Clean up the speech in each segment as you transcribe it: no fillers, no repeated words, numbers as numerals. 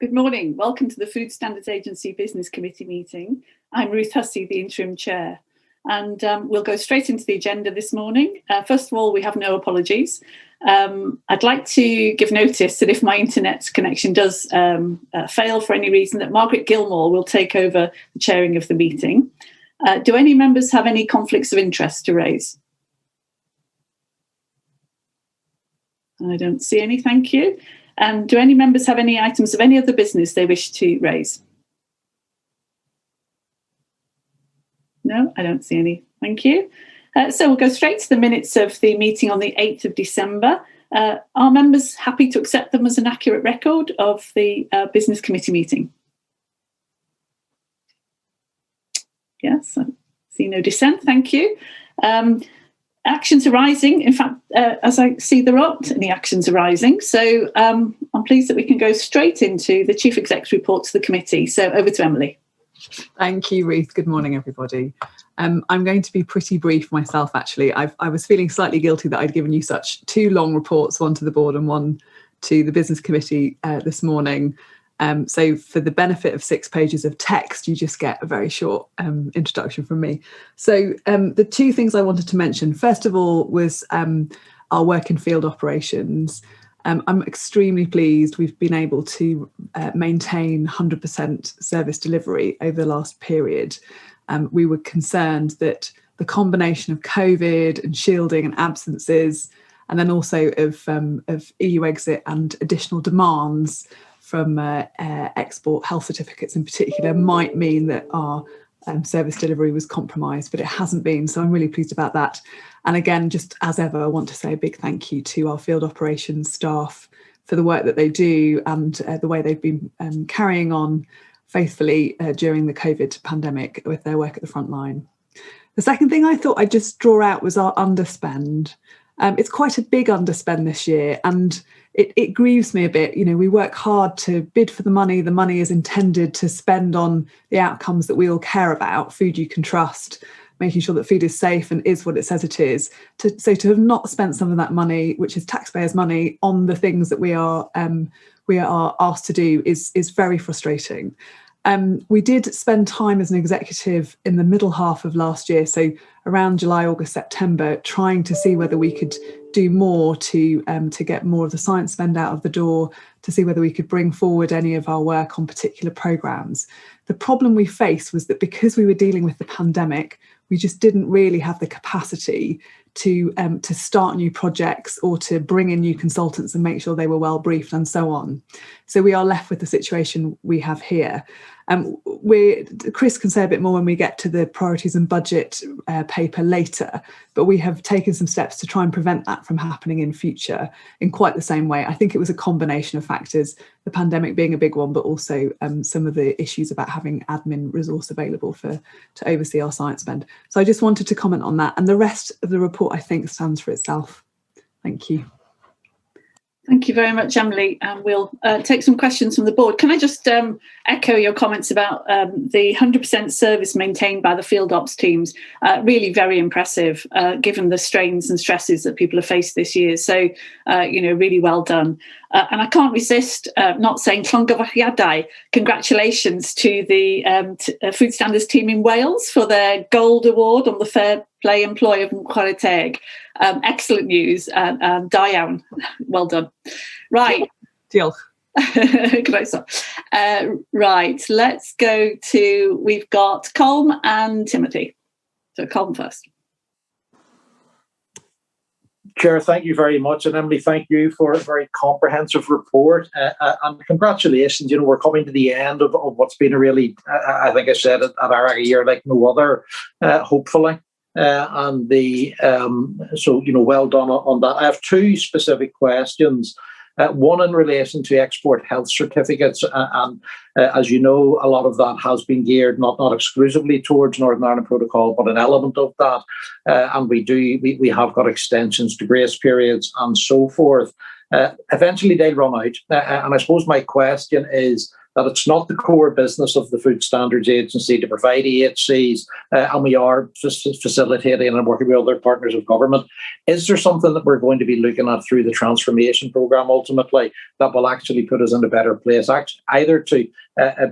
Good morning. Welcome to the Food Standards Agency Business Committee meeting. I'm Ruth Hussey, the interim chair, and we'll go straight into the agenda this morning. First of all, we have no apologies. I'd like to give notice that if my internet connection does fail for any reason, that Margaret Gilmore will take over the chairing of the meeting. Do any members have any conflicts of interest to raise? I don't see any, thank you. Do any members have any items of any other business they wish to raise? No, I don't see any. Thank you. So we'll go straight to the minutes of the meeting on the 8th of December. Are members happy to accept them as an accurate record of the business committee meeting? Yes, I see no dissent. Thank you. Actions arising. In fact, as I see, there aren't any actions arising. So I'm pleased that we can go straight into the Chief Exec's report to the committee. So over to Emily. Thank you, Ruth. Good morning, everybody. I'm going to be pretty brief myself, actually. I was feeling slightly guilty that I'd given you such two long reports, one to the board and one to the business committee this morning. So for the benefit of 6 pages of text, you just get a very short introduction from me. So the two things I wanted to mention, first of all, was our work in field operations. I'm extremely pleased we've been able to maintain 100% service delivery over the last period. We were concerned that the combination of COVID and shielding and absences, and then also of EU exit and additional demands from export health certificates in particular, might mean that our service delivery was compromised, but it hasn't been. So I'm really pleased about that. And again, just as ever, I want to say a big thank you to our field operations staff for the work that they do and the way they've been carrying on faithfully during the COVID pandemic with their work at the front line. The second thing I thought I'd just draw out was our underspend. It's quite a big underspend this year, and it grieves me a bit. You know, we work hard to bid for the money. The money is intended to spend on the outcomes that we all care about, food you can trust, making sure that food is safe and is what it says it is. So to have not spent some of that money, which is taxpayers' money, on the things that we are asked to do is very frustrating. We did spend time as an executive in the middle half of last year, so around July, August, September, trying to see whether we could do more to get more of the science spend out of the door, to see whether we could bring forward any of our work on particular programmes. The problem we faced was that because we were dealing with the pandemic, we just didn't really have the capacity to start new projects or to bring in new consultants and make sure they were well briefed and so on. So we are left with the situation we have here. Chris can say a bit more when we get to the priorities and budget paper later, but we have taken some steps to try and prevent that from happening in future in quite the same way. I think it was a combination of factors, the pandemic being a big one, but also some of the issues about having admin resource available to oversee our science spend. So I just wanted to comment on that, and the rest of the report I think stands for itself. Thank you. Thank you very much, Emily. And we'll take some questions from the board. Can I just echo your comments about the 100% service maintained by the field ops teams? Really very impressive, given the strains and stresses that people have faced this year. So, really well done. And I can't resist not saying llongyfarchiadau. Congratulations to the Food Standards team in Wales for their gold award on the Fair Play Employer of Chwarae Teg. Excellent news, and da iawn. Well done. Right. Diolch. Right, let's go to, we've got Colm and Timothy. So Colm first. Chair, thank you very much. And Emily, thank you for a very comprehensive report. And congratulations, we're coming to the end of what's been a really, I think I said it, a year like no other, hopefully. So well done on that. I have two specific questions. One in relation to export health certificates, and as you know, a lot of that has been geared not exclusively towards Northern Ireland Protocol, but an element of that. And we have got extensions to grace periods and so forth. Eventually they'll run out. And I suppose my question is, that it's not the core business of the Food Standards Agency to provide EHCs, and we are just facilitating and working with other partners of government. Is there something that we're going to be looking at through the transformation programme ultimately that will actually put us in a better place, either to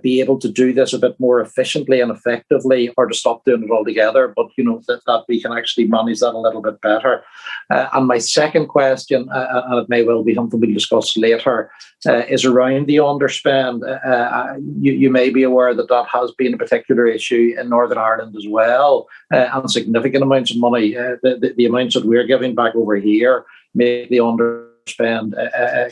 be able to do this a bit more efficiently and effectively, or to stop doing it altogether, but that we can actually manage that a little bit better? And my second question, and it may well be something we'll discuss later, is around the underspend. You may be aware that has been a particular issue in Northern Ireland as well, and significant amounts of money. The amounts that we're giving back over here make the underspend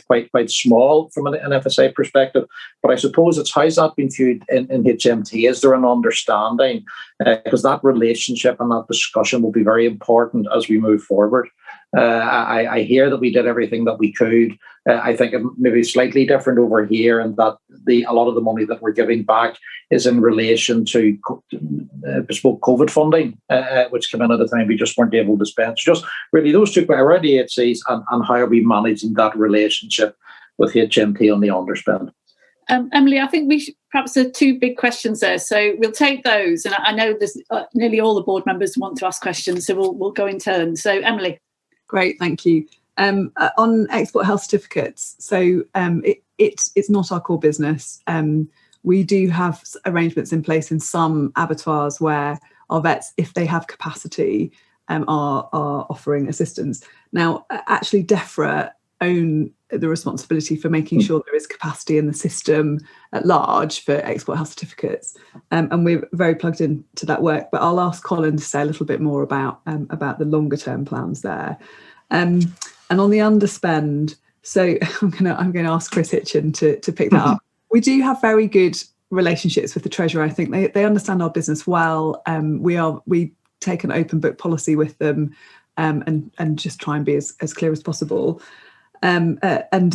quite small from an FSA perspective. But I suppose it's how's that been viewed in HMT? Is there an understanding? Because that relationship and that discussion will be very important as we move forward. I hear that we did everything that we could. I think it may be slightly different over here, and that a lot of the money that we're giving back is in relation to bespoke COVID funding, which came in at a time we just weren't able to spend. So just really those two around the HCs and how are we managing that relationship with HMT on the underspend. Emily, I think perhaps there are two big questions there, so we'll take those. And I know there's nearly all the board members want to ask questions, so we'll go in turn. So Emily. Great, thank you. On export health certificates, so it's not our core business. We do have arrangements in place in some abattoirs where our vets, if they have capacity, are offering assistance. Now, actually, DEFRA own the responsibility for making sure there is capacity in the system at large for export health certificates, and we're very plugged into that work. But I'll ask Colin to say a little bit more about the longer term plans there. And on the underspend, so I'm going to ask Chris Hitchin to pick that up. We do have very good relationships with the Treasurer. I think they understand our business well. We take an open book policy with them, and just try and be as clear as possible. And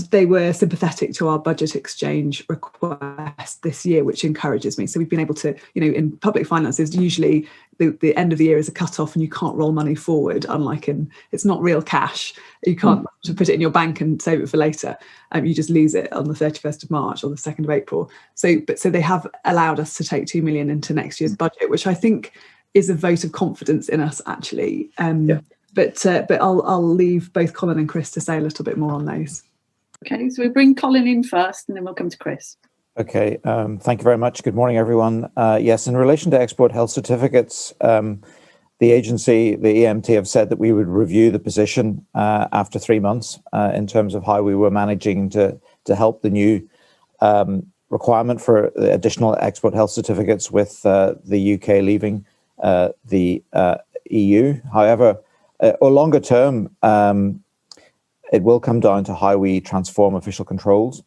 they were sympathetic to our budget exchange request this year, which encourages me. So we've been able to, in public finances, usually the end of the year is a cut-off and you can't roll money forward, unlike it's not real cash. You can't put it in your bank and save it for later. You just lose it on the 31st of March or the 2nd of April. So they have allowed us to take 2 million into next year's budget, which I think is a vote of confidence in us, actually. But I'll leave both Colin and Chris to say a little bit more on those. Okay, so we bring Colin in first and then we'll come to Chris. Okay, thank you very much. Good morning, everyone. Yes, in relation to export health certificates, the agency, the EMT, have said that we would review the position after 3 months in terms of how we were managing to help the new requirement for additional export health certificates with the UK leaving the EU. However, or longer term, it will come down to how we transform official controls.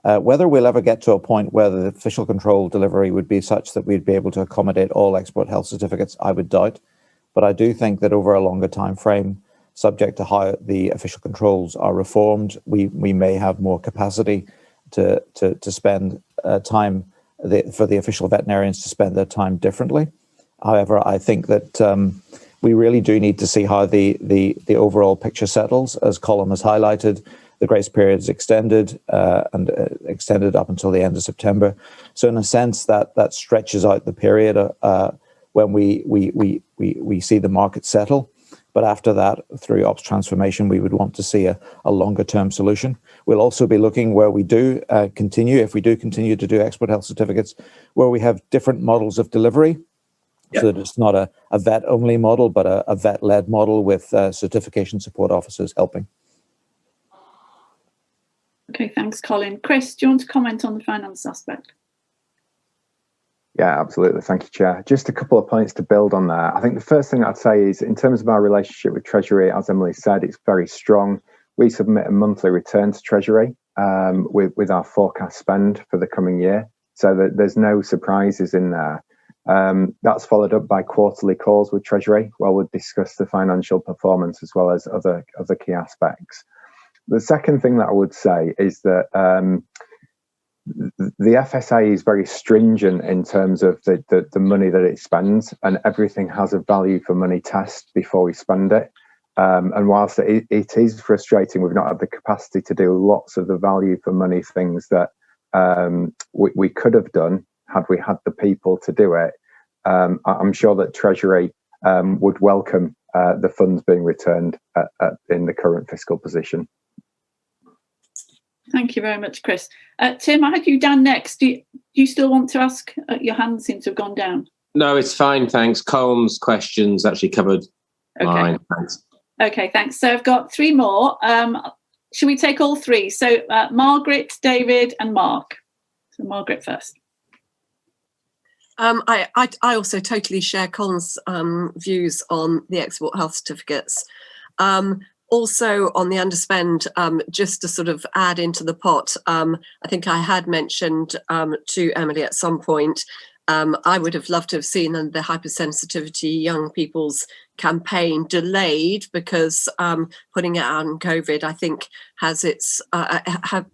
Whether we'll ever get to a point where the official control delivery would be such that we'd be able to accommodate all export health certificates, I would doubt. But I do think that over a longer time frame, subject to how the official controls are reformed, we may have more capacity to spend time for the official veterinarians to spend their time differently. However, I think that we really do need to see how the overall picture settles. As Colin has highlighted, the grace period is extended and extended up until the end of September. So in a sense, that stretches out the period when we see the market settle. But after that, through ops transformation, we would want to see a longer term solution. We'll also be looking where we do continue, if we do continue to do export health certificates, where we have different models of delivery. Yep. So that it's not a vet-only model, but a vet-led model with certification support officers helping. Okay, thanks, Colin. Chris, do you want to comment on the finance aspect? Yeah, absolutely. Thank you, Chair. Just a couple of points to build on there. I think the first thing I'd say is, in terms of our relationship with Treasury, as Emily said, it's very strong. We submit a monthly return to Treasury with our forecast spend for the coming year, so that there's no surprises in there. That's followed up by quarterly calls with Treasury, where we'll discuss the financial performance as well as other key aspects. The second thing that I would say is that the FSA is very stringent in terms of the money that it spends, and everything has a value for money test before we spend it. And whilst it is frustrating, we've not had the capacity to do lots of the value for money things that we could have done had we had the people to do it. I'm sure that Treasury would welcome the funds being returned in the current fiscal position. Thank you very much, Chris. Tim, I had you down next. Do you still want to ask? Your hand seems to have gone down. No, it's fine, thanks. Colm's questions actually covered mine. Thanks. Okay, thanks. So I've got three more. Should we take all three? So Margaret, David and Mark. So Margaret first. I also totally share Colin's views on the export health certificates. Also on the underspend, just to sort of add into the pot, I think I had mentioned to Emily at some point, I would have loved to have seen the hypersensitivity young people's campaign delayed because putting it out in COVID, I think, has its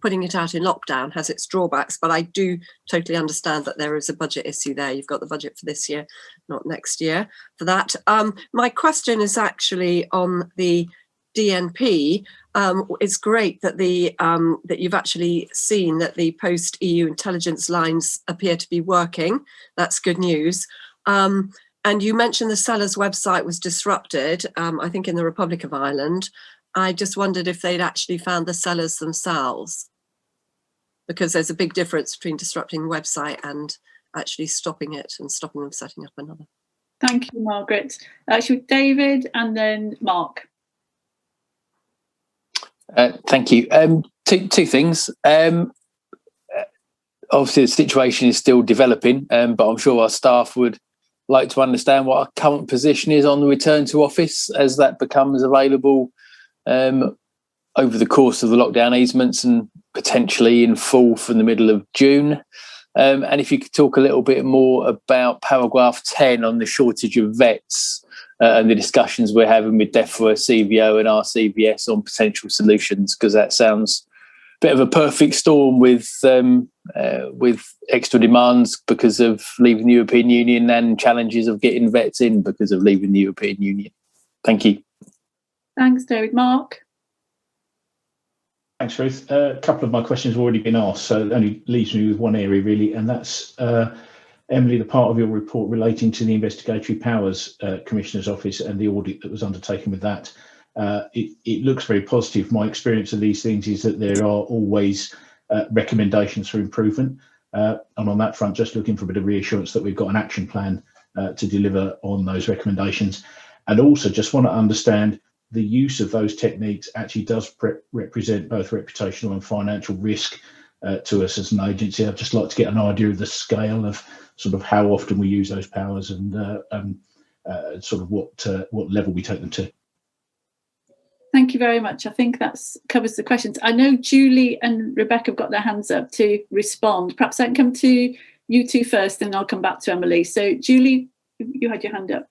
putting it out in lockdown has its drawbacks. But I do totally understand that there is a budget issue there. You've got the budget for this year, not next year for that. My question is actually on the DNP. It's great that that you've actually seen that the post-EU intelligence lines appear to be working. That's good news. And you mentioned the seller's website was disrupted, I think in the Republic of Ireland. I just wondered if they'd actually found the sellers themselves, because there's a big difference between disrupting the website and actually stopping it and stopping them setting up another. Thank you, Margaret. Actually, David and then Mark. Thank you. Two things. Obviously, the situation is still developing, but I'm sure our staff would like to understand what our current position is on the return to office as that becomes available over the course of the lockdown easements and potentially in full from the middle of June. And if you could talk a little bit more about paragraph 10 on the shortage of vets and the discussions we're having with DEFRA, CVO and RCVS on potential solutions, because that sounds a bit of a perfect storm with extra demands because of leaving the European Union and challenges of getting vets in because of leaving the European Union. Thank you. Thanks, David. Mark? Thanks, Ruth. A couple of my questions have already been asked, so it only leaves me with one area, really, and that's, Emily, the part of your report relating to the Investigatory Powers Commissioner's Office and the audit that was undertaken with that. It looks very positive. My experience of these things is that there are always recommendations for improvement. And on that front, just looking for a bit of reassurance that we've got an action plan to deliver on those recommendations. And also just want to understand the use of those techniques actually does represent both reputational and financial risk to us as an agency. I'd just like to get an idea of the scale of sort of how often we use those powers and sort of what level we take them to. Thank you very much. I think that covers the questions. I know Julie and Rebecca have got their hands up to respond. Perhaps I can come to you two first, and I'll come back to Emily. So, Julie, you had your hand up.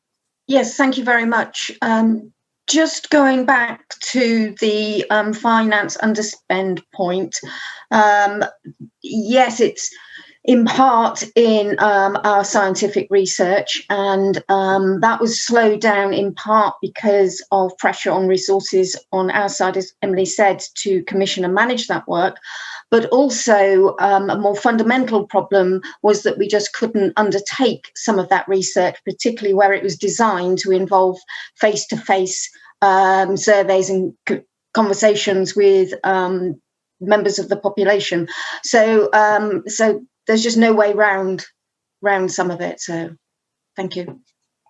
Yes, thank you very much. Just going back to the finance underspend point, yes, it's in part in our scientific research, and that was slowed down in part because of pressure on resources on our side, as Emily said, to commission and manage that work. But also a more fundamental problem was that we just couldn't undertake some of that research, particularly where it was designed to involve face-to-face surveys and conversations with members of the population. So there's just no way round some of it. So thank you.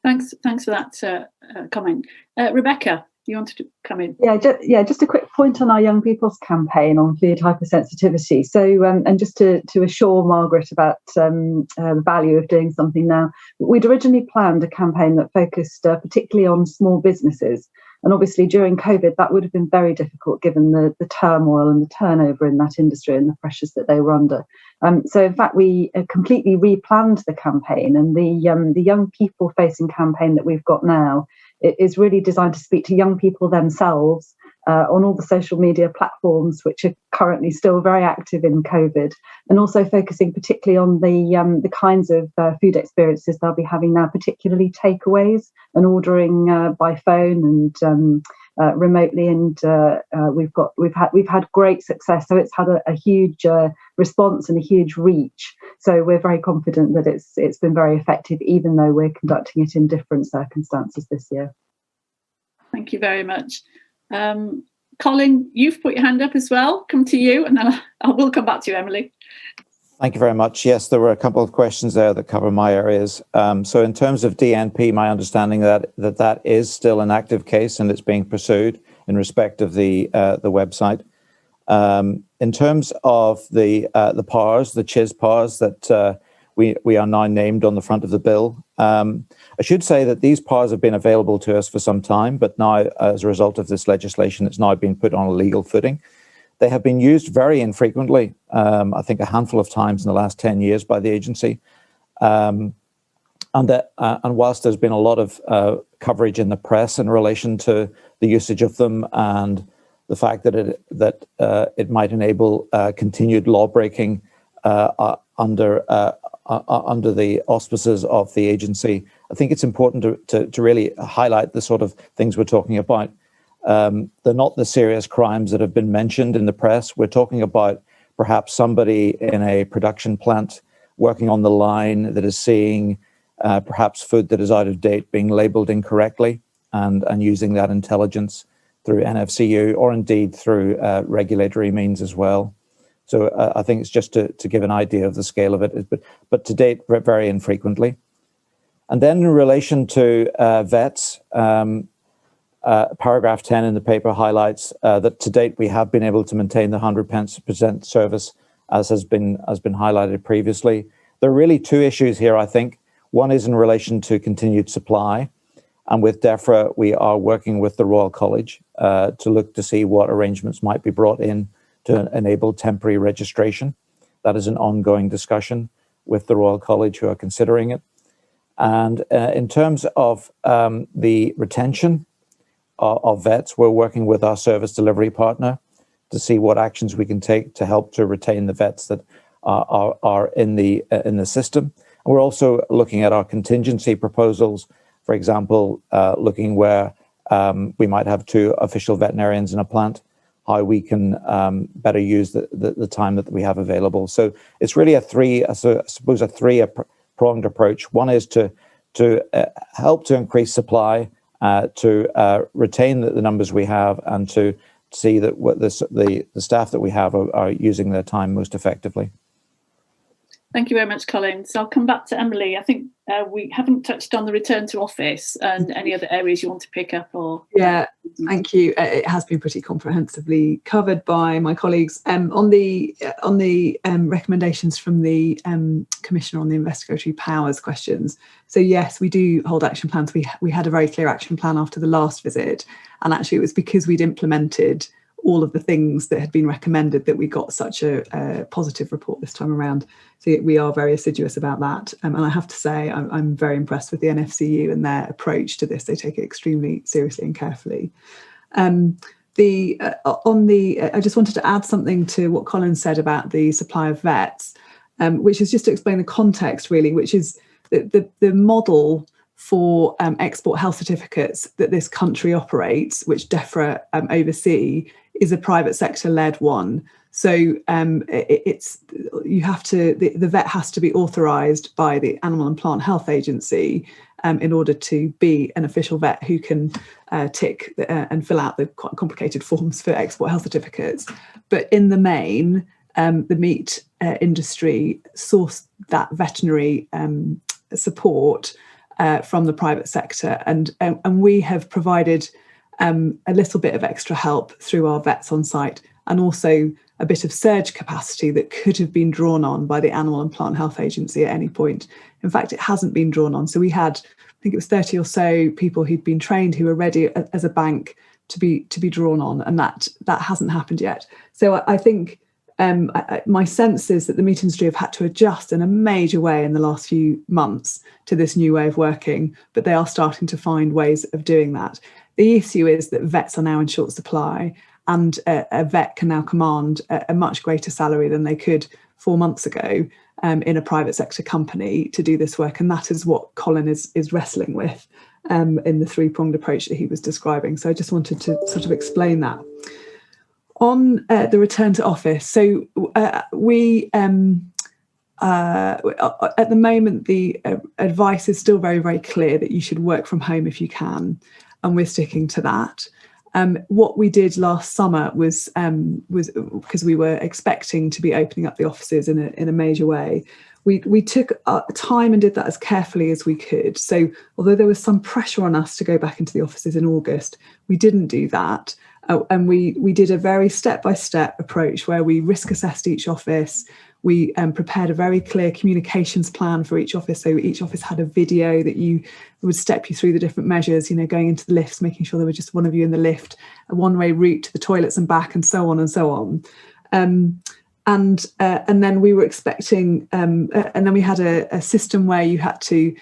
Thanks for that comment. Rebecca, you wanted to come in? Just a quick point on our young people's campaign on food hypersensitivity. So, and just to assure Margaret about the value of doing something now, we'd originally planned a campaign that focused particularly on small businesses. And obviously during COVID, that would have been very difficult given the turmoil and the turnover in that industry and the pressures that they were under. So in fact, we completely replanned the campaign, and the young people facing campaign that we've got now is really designed to speak to young people themselves on all the social media platforms, which are currently still very active in COVID, and also focusing particularly on the kinds of food experiences they'll be having now, particularly takeaways and ordering by phone and remotely, and we've had great success. So it's had a huge response and a huge reach. So we're very confident that it's been very effective, even though we're conducting it in different circumstances this year. Thank you very much. Colin, you've put your hand up as well. Come to you, and then I will come back to you, Emily. Thank you very much. Yes, there were a couple of questions there that cover my areas. So in terms of DNP, my understanding that is still an active case and it's being pursued in respect of the website. In terms of the PARs, the CHIS PARs that we are now named on the front of the bill, I should say that these PARs have been available to us for some time, but now as a result of this legislation, it's now been put on a legal footing. They have been used very infrequently, I think a handful of times in the last 10 years by the agency. And whilst there's been a lot of coverage in the press in relation to the usage of them and the fact that it might enable continued law breaking under the auspices of the agency, I think it's important to really highlight the sort of things we're talking about. They're not the serious crimes that have been mentioned in the press. We're talking about perhaps somebody in a production plant working on the line that is seeing perhaps food that is out of date being labeled incorrectly and using that intelligence through NFCU or indeed through regulatory means as well. So I think it's just to give an idea of the scale of it, but to date, very infrequently. And then in relation to vets, paragraph 10 in the paper highlights that to date we have been able to maintain the 100% service as has been highlighted previously. There are really two issues here, I think. One is in relation to continued supply. And with DEFRA, we are working with the Royal College to look to see what arrangements might be brought in to enable temporary registration. That is an ongoing discussion with the Royal College who are considering it. And in terms of the retention of vets, we're working with our service delivery partner to see what actions we can take to help to retain the vets that are in the system. And we're also looking at our contingency proposals, for example, looking where we might have 2 official veterinarians in a plant, how we can better use the time that we have available. So it's really a three-pronged approach. One is to help to increase supply, to retain the numbers we have, and to see that the staff that we have are using their time most effectively. Thank you very much, Colin. So I'll come back to Emily. I think we haven't touched on the return to office and any other areas you want to pick up or... Yeah, thank you. It has been pretty comprehensively covered by my colleagues. On the recommendations from the Commissioner on the investigatory powers questions. So yes, we do hold action plans. We had a very clear action plan after the last visit. And actually it was because we'd implemented all of the things that had been recommended that we got such a positive report this time around. So we are very assiduous about that. And I have to say, I'm very impressed with the NFCU and their approach to this. They take it extremely seriously and carefully. I just wanted to add something to what Colin said about the supply of vets, which is just to explain the context really, which is the model for export health certificates that this country operates, which DEFRA oversee, is a private sector led one. So the vet has to be authorised by the Animal and Plant Health Agency in order to be an official vet who can tick and fill out the quite complicated forms for export health certificates. But in the main, the meat industry source that veterinary support from the private sector, and we have provided a little bit of extra help through our vets on site, and also a bit of surge capacity that could have been drawn on by the Animal and Plant Health Agency at any point. In fact, it hasn't been drawn on. So we had, I think it was 30 or so people who'd been trained who were ready as a bank to be drawn on, and that hasn't happened yet. So I think my sense is that the meat industry have had to adjust in a major way in the last few months to this new way of working, but they are starting to find ways of doing that. The issue is that vets are now in short supply, and a vet can now command a much greater salary than they could 4 months ago in a private sector company to do this work. And that is what Colin is wrestling with. in the three-pronged approach that he was describing. So I just wanted to sort of explain that. On the return to office, so we at the moment the advice is still very, very clear that you should work from home if you can, and we're sticking to that. What we did last summer was because we were expecting to be opening up the offices in a major way. We took time and did that as carefully as we could. So although there was some pressure on us to go back into the offices in August, we didn't do that. And we did a very step-by-step approach where we risk assessed each office. We prepared a very clear communications plan for each office. So each office had a video that would step you through the different measures, going into the lifts, making sure there was just one of you in the lift, a one-way route to the toilets and back, and so on and so on. And then we were expecting, and then we had a system where you had to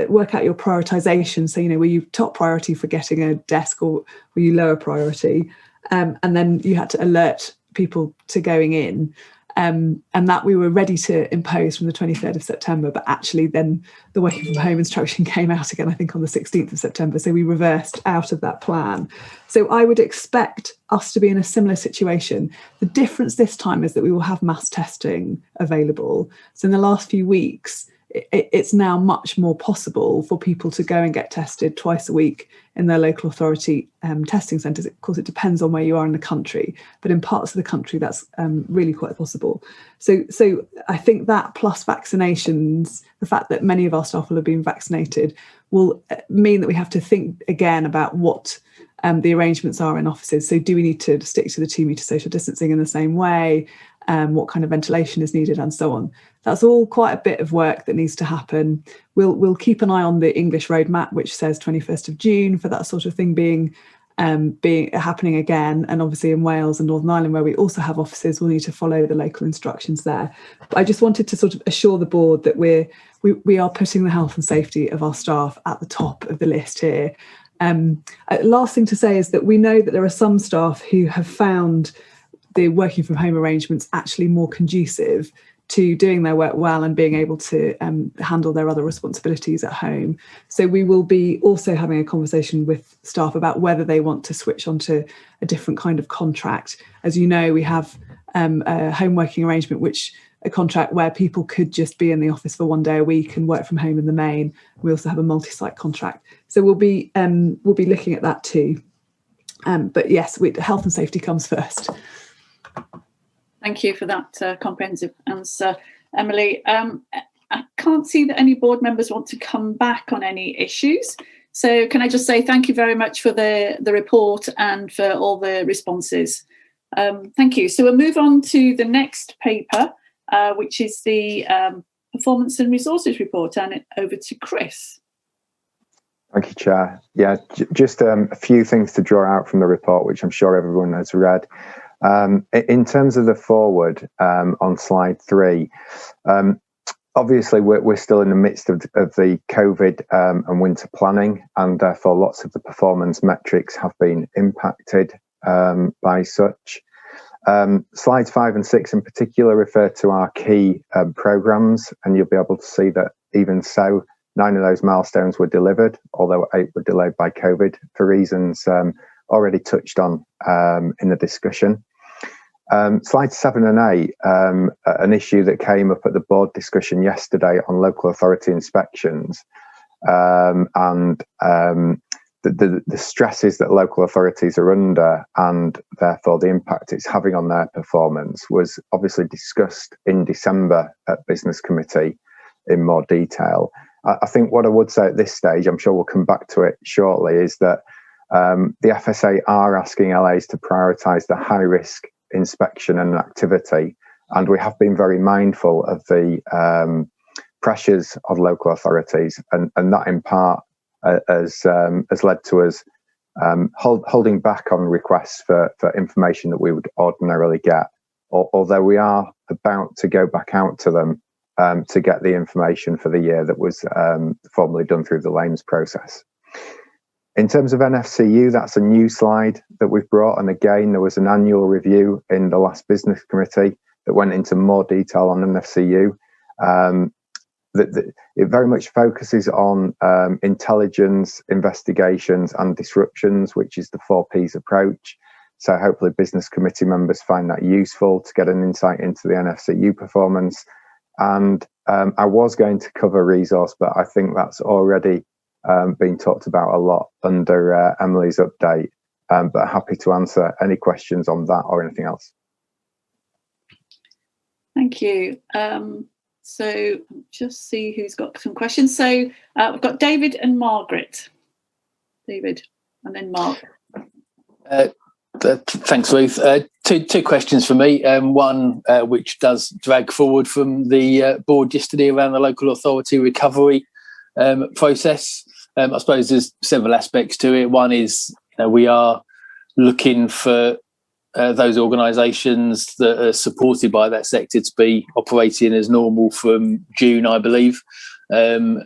work out your prioritization. So, were you top priority for getting a desk, or were you lower priority? And then you had to alert people to going in, and that we were ready to impose from the 23rd of September, but actually then the working from home instruction came out again, I think on the 16th of September. So we reversed out of that plan. So I would expect us to be in a similar situation. The difference this time is that we will have mass testing available. So in the last few weeks, it's now much more possible for people to go and get tested twice a week in their local authority testing centres. Of course, it depends on where you are in the country, but in parts of the country, that's really quite possible. So I think that plus vaccinations, the fact that many of our staff will have been vaccinated, will mean that we have to think again about what the arrangements are in offices. So do we need to stick to the 2 metre social distancing in the same way? What kind of ventilation is needed, and so on. That's all quite a bit of work that needs to happen. We'll keep an eye on the English roadmap, which says 21st of June for that sort of thing being happening again. And obviously in Wales and Northern Ireland, where we also have offices, we'll need to follow the local instructions there. But I just wanted to sort of assure the board that we are putting the health and safety of our staff at the top of the list here. Last thing to say is that we know that there are some staff who have found the working from home arrangements actually more conducive to doing their work well and being able to handle their other responsibilities at home. So we will be also having a conversation with staff about whether they want to switch onto a different kind of contract. As you know, we have a home working arrangement, a contract where people could just be in the office for 1 day a week and work from home in the main. We also have a multi-site contract. So we'll be looking at that too. But yes, health and safety comes first. Thank you for that comprehensive answer, Emily. I can't see that any board members want to come back on any issues. So can I just say thank you very much for the report and for all the responses. Thank you. So we'll move on to the next paper, which is the Performance and Resources Report, and over to Chris. Thank you, Chair. Yeah, just a few things to draw out from the report, which I'm sure everyone has read. In terms of the forward on slide 3, obviously we're still in the midst of the COVID and winter planning, and therefore lots of the performance metrics have been impacted by such. Slides 5 and 6 in particular refer to our key programmes, and you'll be able to see that even so, 9 of those milestones were delivered, although 8 were delayed by COVID for reasons already touched on in the discussion. Slides 7 and 8, an issue that came up at the board discussion yesterday on local authority inspections and the stresses that local authorities are under, and therefore the impact it's having on their performance, was obviously discussed in December at Business Committee in more detail. I think what I would say at this stage, I'm sure we'll come back to it shortly, is that the FSA are asking LAs to prioritise the high risk inspection and activity, and we have been very mindful of the pressures of local authorities, and that in part has led to us holding back on requests for information that we would ordinarily get, although we are about to go back out to them to get the information for the year that was formally done through the LAMES process. In terms of NFCU, that's a new slide that we've brought. And again, there was an annual review in the last Business Committee that went into more detail on NFCU. it very much focuses on intelligence, investigations and disruptions, which is the 4 Ps approach. So hopefully business committee members find that useful to get an insight into the NFCU performance. And I was going to cover resource, but I think that's already been talked about a lot under Emily's update. But happy to answer any questions on that or anything else. Thank you. So just see who's got some questions. So we've got David and Margaret. David and then Mark. Thanks, Ruth. Two questions for me. One which does drag forward from the board yesterday around the local authority recovery process. I suppose there's several aspects to it. One is we are looking for those organisations that are supported by that sector to be operating as normal from June, I believe.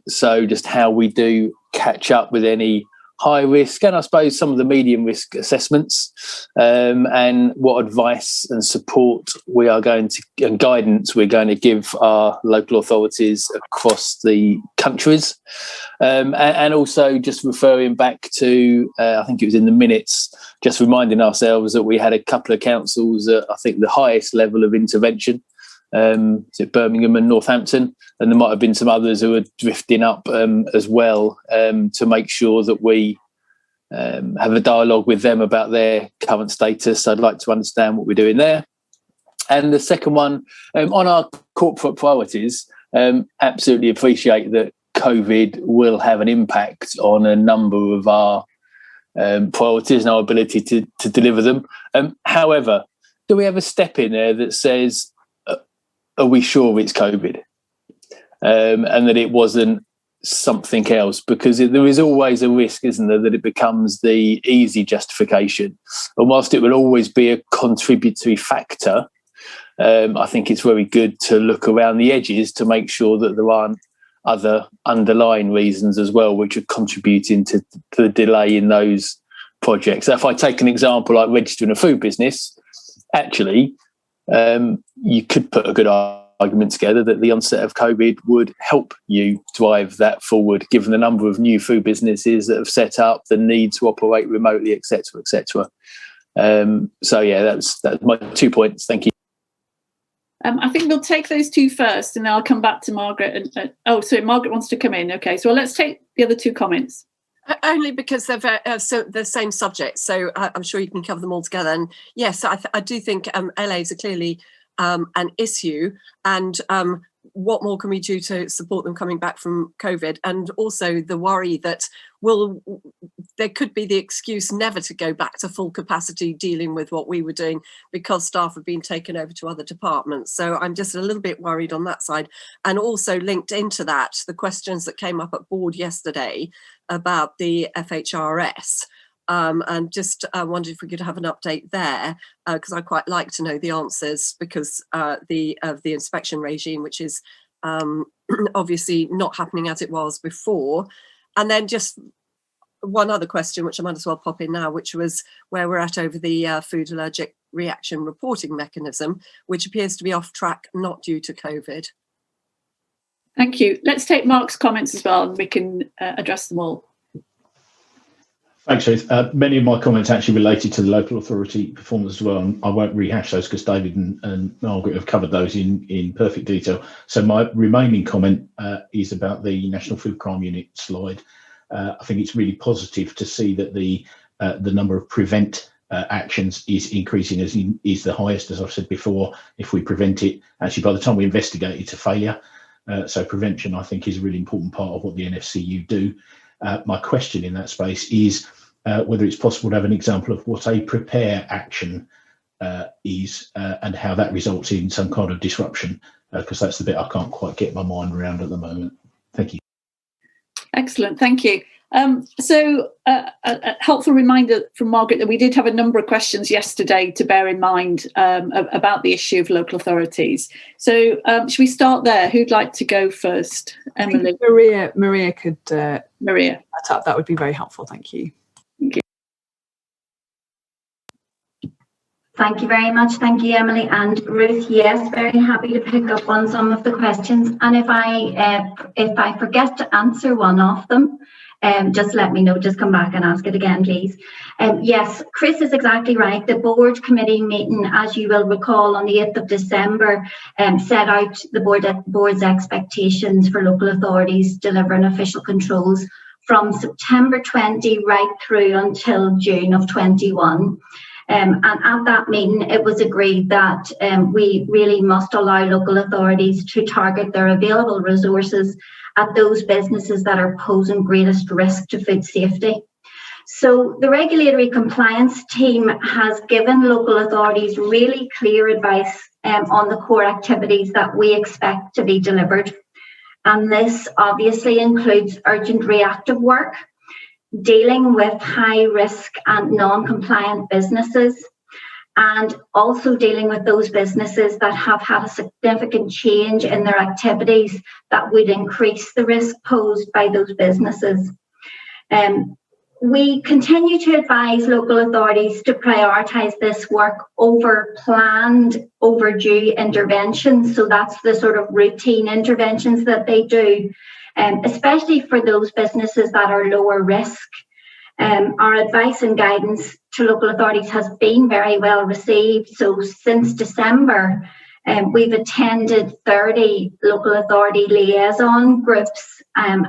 So just how we do catch up with any high risk and I suppose some of the medium risk assessments, and what advice and support we are going to and guidance we're going to give our local authorities across the countries, and also just referring back to I think it was in the minutes, just reminding ourselves that we had a couple of councils at I think the highest level of intervention. Is it Birmingham and Northampton? And there might have been some others who are drifting up as well, to make sure that we have a dialogue with them about their current status. I'd like to understand what we're doing there. And the second one, on our corporate priorities, absolutely appreciate that COVID will have an impact on a number of our priorities and our ability to deliver them. However, do we have a step in there that says, are we sure it's COVID? And that it wasn't something else? Because there is always a risk, isn't there, that it becomes the easy justification. And whilst it will always be a contributory factor, I think it's very good to look around the edges to make sure that there aren't other underlying reasons as well, which are contributing to the delay in those projects. So if I take an example like registering a food business, actually, you could put a good argument together that the onset of COVID would help you drive that forward, given the number of new food businesses that have set up, the need to operate remotely, etc., etc. So yeah, that's my 2 points. Thank you. I think we'll take those two first, and then I'll come back to Margaret. And sorry, Margaret wants to come in. Okay, so let's take the other two comments. Only because they're the same subject, so I'm sure you can cover them all together. And yes, I do think LAs are clearly an issue, and what more can we do to support them coming back from COVID? And also the worry that there could be the excuse never to go back to full capacity dealing with what we were doing because staff have been taken over to other departments. So I'm just a little bit worried on that side. And also linked into that, the questions that came up at board yesterday about the FHRS. And just wondered if we could have an update there, because I'd quite like to know the answers, because of the inspection regime, which is obviously not happening as it was before. And then just one other question, which I might as well pop in now, which was where we're at over the food allergic reaction reporting mechanism, which appears to be off track, not due to COVID. Thank you. Let's take Mark's comments as well, and we can address them all. Thanks, Ruth. Many of my comments actually related to the local authority performance as well, and I won't rehash those because David and Margaret have covered those in perfect detail. So my remaining comment is about the National Food Crime Unit slide. I think it's really positive to see that the number of prevent actions is increasing, as is the highest, as I've said before. If we prevent it, actually by the time we investigate, it's a failure. So prevention, I think, is a really important part of what the NFCU do. My question in that space is whether it's possible to have an example of what a prepare action is and how that results in some kind of disruption, because that's the bit I can't quite get my mind around at the moment. Thank you. Excellent, thank you. So a helpful reminder from Margaret that we did have a number of questions yesterday to bear in mind about the issue of local authorities. So should we start there? Who'd like to go first? Emily? Maria could Maria. that would be very helpful. Thank you. Thank you. Thank you very much. Thank you, Emily and Ruth. Yes, very happy to pick up on some of the questions. And if I forget to answer one of them, just let me know. Just come back and ask it again, please. Yes, Chris is exactly right. The board committee meeting, as you will recall, on the 8th of December, set out the board's expectations for local authorities delivering official controls from September 20 right through until June of 21. And at that meeting, it was agreed that we really must allow local authorities to target their available resources at those businesses that are posing greatest risk to food safety. So the regulatory compliance team has given local authorities really clear advice on the core activities that we expect to be delivered. And this obviously includes urgent reactive work, dealing with high risk and non-compliant businesses, and also dealing with those businesses that have had a significant change in their activities that would increase the risk posed by those businesses. We continue to advise local authorities to prioritise this work over planned overdue interventions. So that's the sort of routine interventions that they do, especially for those businesses that are lower risk. Our advice and guidance to local authorities has been very well received. So since December, we've attended 30 local authority liaison groups, and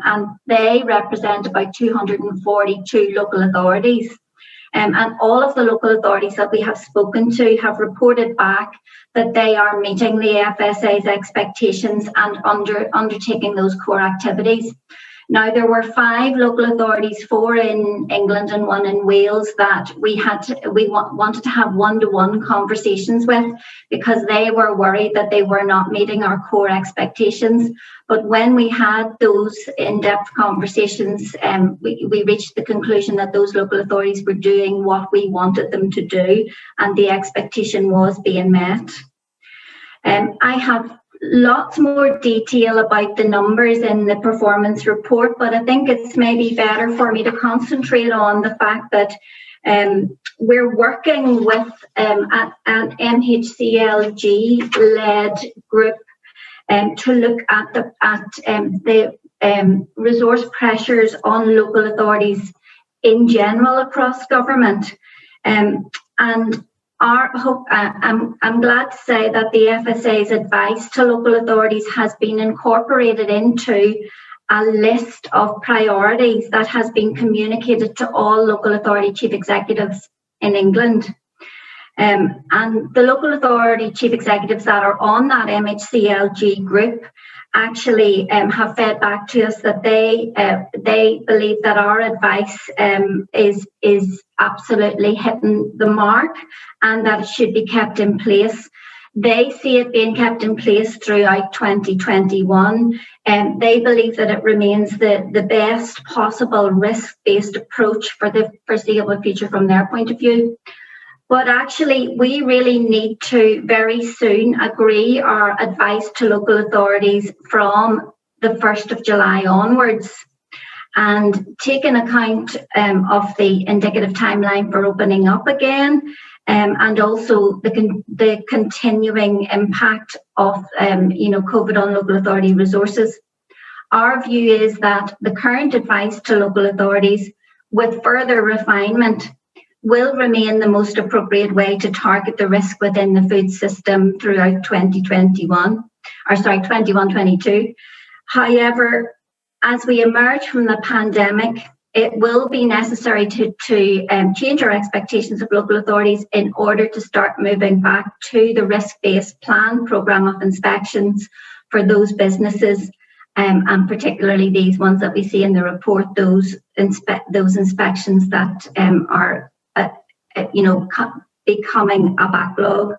they represent about 242 local authorities. And all of the local authorities that we have spoken to have reported back that they are meeting the FSA's expectations and undertaking those core activities. Now, there were 5 local authorities, 4 in England and 1 in Wales, that we wanted to have one-to-one conversations with because they were worried that they were not meeting our core expectations. But when we had those in-depth conversations, we reached the conclusion that those local authorities were doing what we wanted them to do, and the expectation was being met. I have lots more detail about the numbers in the performance report, but I think it's maybe better for me to concentrate on the fact that we're working with an MHCLG-led group to look at the resource pressures on local authorities in general across government. And I'm glad to say that the FSA's advice to local authorities has been incorporated into a list of priorities that has been communicated to all local authority chief executives in England. And the local authority chief executives that are on that MHCLG group actually have fed back to us that they believe that our advice is absolutely hitting the mark and that it should be kept in place. They see it being kept in place throughout 2021, and they believe that it remains the best possible risk-based approach for the foreseeable future from their point of view. But actually, we really need to very soon agree our advice to local authorities from the 1st of July onwards and take an account of the indicative timeline for opening up again, and also the continuing impact of COVID on local authority resources. Our view is that the current advice to local authorities, with further refinement, will remain the most appropriate way to target the risk within the food system throughout 21-22. However, as we emerge from the pandemic, it will be necessary to change our expectations of local authorities in order to start moving back to the risk-based plan programme of inspections for those businesses, and particularly these ones that we see in the report, those inspections that are becoming a backlog.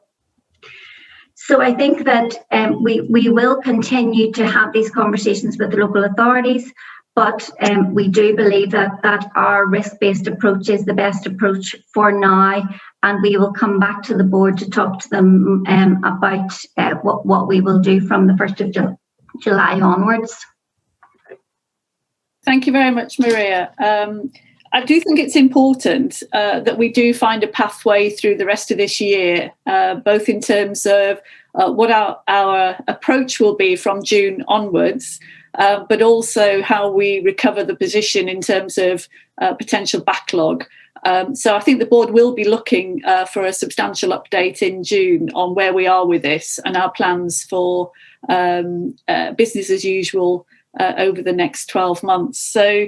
So I think that we will continue to have these conversations with the local authorities, but we do believe that our risk-based approach is the best approach for now, and we will come back to the board to talk to them about what we will do from the 1st of July onwards. Thank you very much, Maria. I do think it's important that we do find a pathway through the rest of this year, both in terms of what our approach will be from June onwards, but also how we recover the position in terms of potential backlog. So I think the board will be looking for a substantial update in June on where we are with this and our plans for business as usual over the next 12 months. So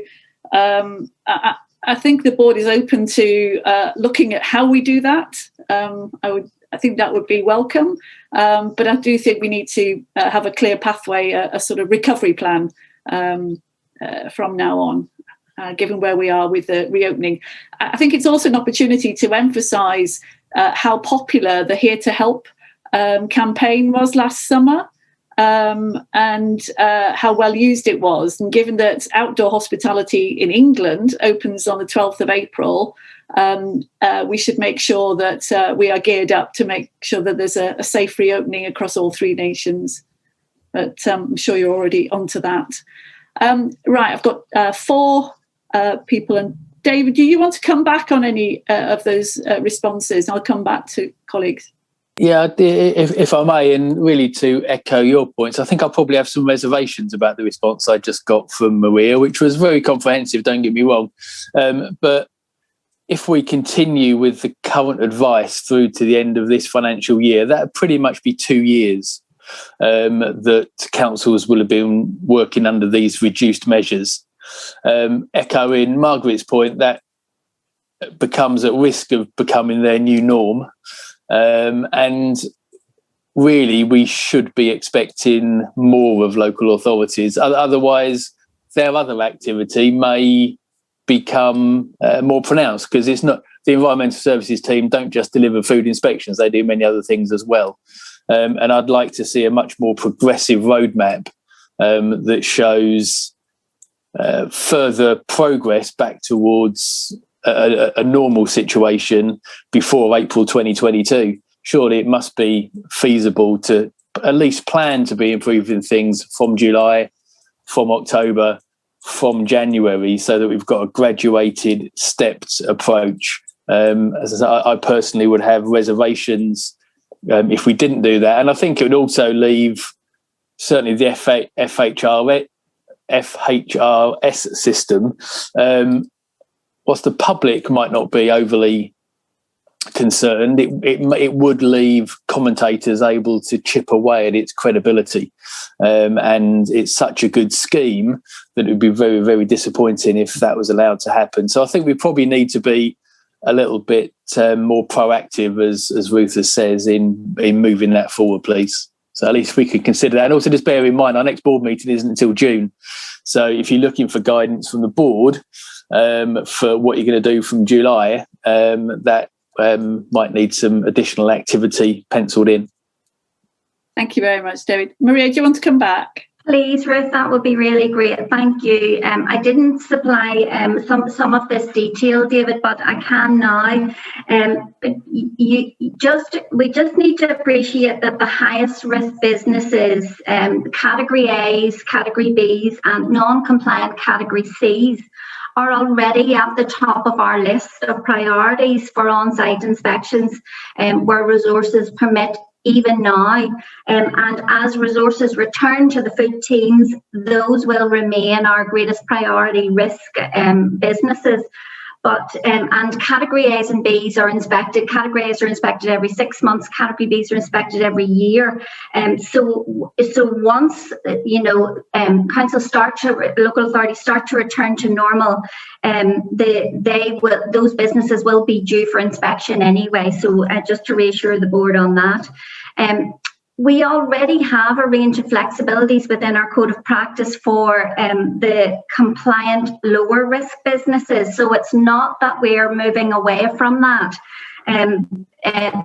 I think the board is open to looking at how we do that. I think that would be welcome, but I do think we need to have a clear pathway, a sort of recovery plan from now on, given where we are with the reopening. I think it's also an opportunity to emphasise how popular the Here to Help campaign was last summer. And how well used it was. And given that outdoor hospitality in England opens on the 12th of April, we should make sure that we are geared up to make sure that there's a safe reopening across all 3 nations. But I'm sure you're already onto that. Right, I've got 4 people. And David, do you want to come back on any of those responses? I'll come back to colleagues. Yeah, if I may, and really to echo your points, I think I'll probably have some reservations about the response I just got from Maria, which was very comprehensive, don't get me wrong. But if we continue with the current advice through to the end of this financial year, that would pretty much be 2 years that councils will have been working under these reduced measures. Echoing Margaret's point, that becomes at risk of becoming their new norm. And really, we should be expecting more of local authorities. Otherwise, their other activity may become more pronounced, because it's not the environmental services team don't just deliver food inspections; they do many other things as well. And I'd like to see a much more progressive roadmap that shows further progress back towards a normal situation before April 2022. Surely it must be feasible to at least plan to be improving things from July, from October, from January, so that we've got a graduated, stepped approach. As I personally would have reservations if we didn't do that. And I think it would also leave certainly the FHRS system, whilst the public might not be overly concerned, it would leave commentators able to chip away at its credibility. And it's such a good scheme that it would be very, very disappointing if that was allowed to happen. So I think we probably need to be a little bit more proactive, as Ruth says, in moving that forward, please. So at least we could consider that. And also just bear in mind, our next board meeting isn't until June. So if you're looking for guidance from the board, for what you're going to do from July, that might need some additional activity penciled in. Thank you very much, David. Maria, do you want to come back? Please, Ruth, that would be really great. Thank you. I didn't supply some of this detail, David, but I can now. We just need to appreciate that the highest risk businesses, category A's, category B's, and non-compliant category C's, are already at the top of our list of priorities for on-site inspections, where resources permit even now. And as resources return to the food teams, those will remain our greatest priority risk businesses. But and category A's and B's are inspected. Category A's are inspected every 6 months. Category B's are inspected every year. So once councils local authorities start to return to normal, those businesses will be due for inspection anyway. So just to reassure the board on that. We already have a range of flexibilities within our code of practice for the compliant lower risk businesses. So it's not that we're moving away from that.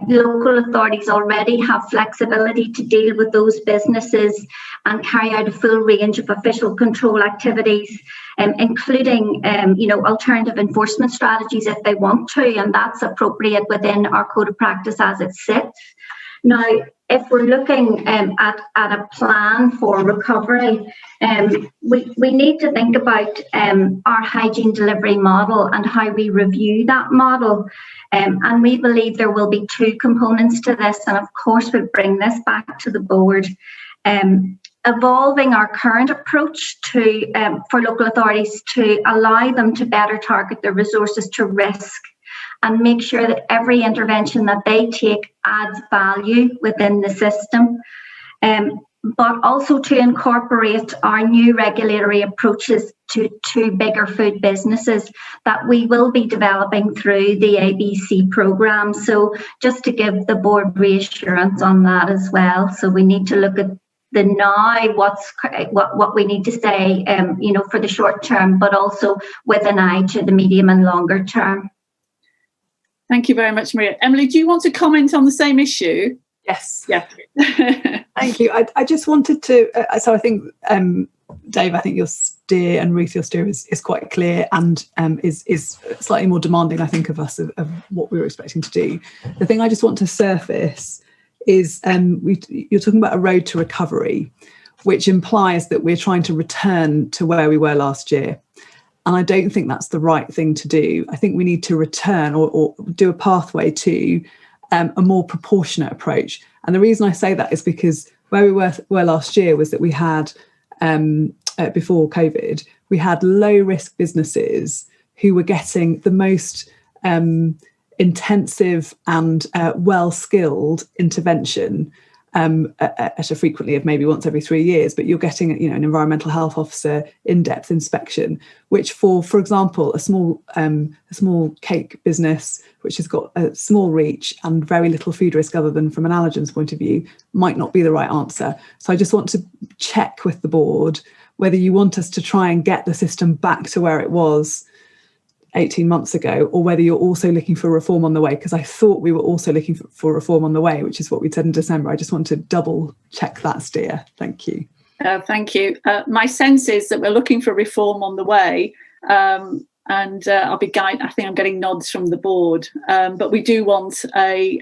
Local authorities already have flexibility to deal with those businesses and carry out a full range of official control activities, including alternative enforcement strategies if they want to, and that's appropriate within our code of practice as it sits. Now, if we're looking at a plan for recovery, we need to think about our hygiene delivery model and how we review that model. And we believe there will be two components to this. And of course, we bring this back to the board. Evolving our current approach to for local authorities to allow them to better target their resources to risk and make sure that every intervention that they take adds value within the system. But also to incorporate our new regulatory approaches to bigger food businesses that we will be developing through the ABC programme. So just to give the board reassurance on that as well. So we need to look at the now, what we need to say, for the short term, but also with an eye to the medium and longer term. Thank you very much, Maria. Emily, do you want to comment on the same issue? Yes. Yeah. Thank you. I just wanted to, so I think, Dave, I think your steer, and Ruth, your steer is quite clear and is slightly more demanding, I think, of us of what we were expecting to do. The thing I just want to surface is you're talking about a road to recovery, which implies that we're trying to return to where we were last year. And I don't think that's the right thing to do. I think we need to return or do a pathway to a more proportionate approach. And the reason I say that is because where we were last year was that we had, before COVID, we had low risk businesses who were getting the most intensive and well-skilled intervention at a frequently of maybe once every 3 years, but you're getting, an environmental health officer in-depth inspection, which for example, a small cake business which has got a small reach and very little food risk other than from an allergens point of view might not be the right answer. So I just want to check with the board whether you want us to try and get the system back to where it was 18 months ago, or whether you're also looking for reform on the way, because I thought we were also looking for reform on the way, which is what we said in December. I just want to double check that steer. Thank you. Thank you. My sense is that we're looking for reform on the way, and I think I'm getting nods from the board, but we do want a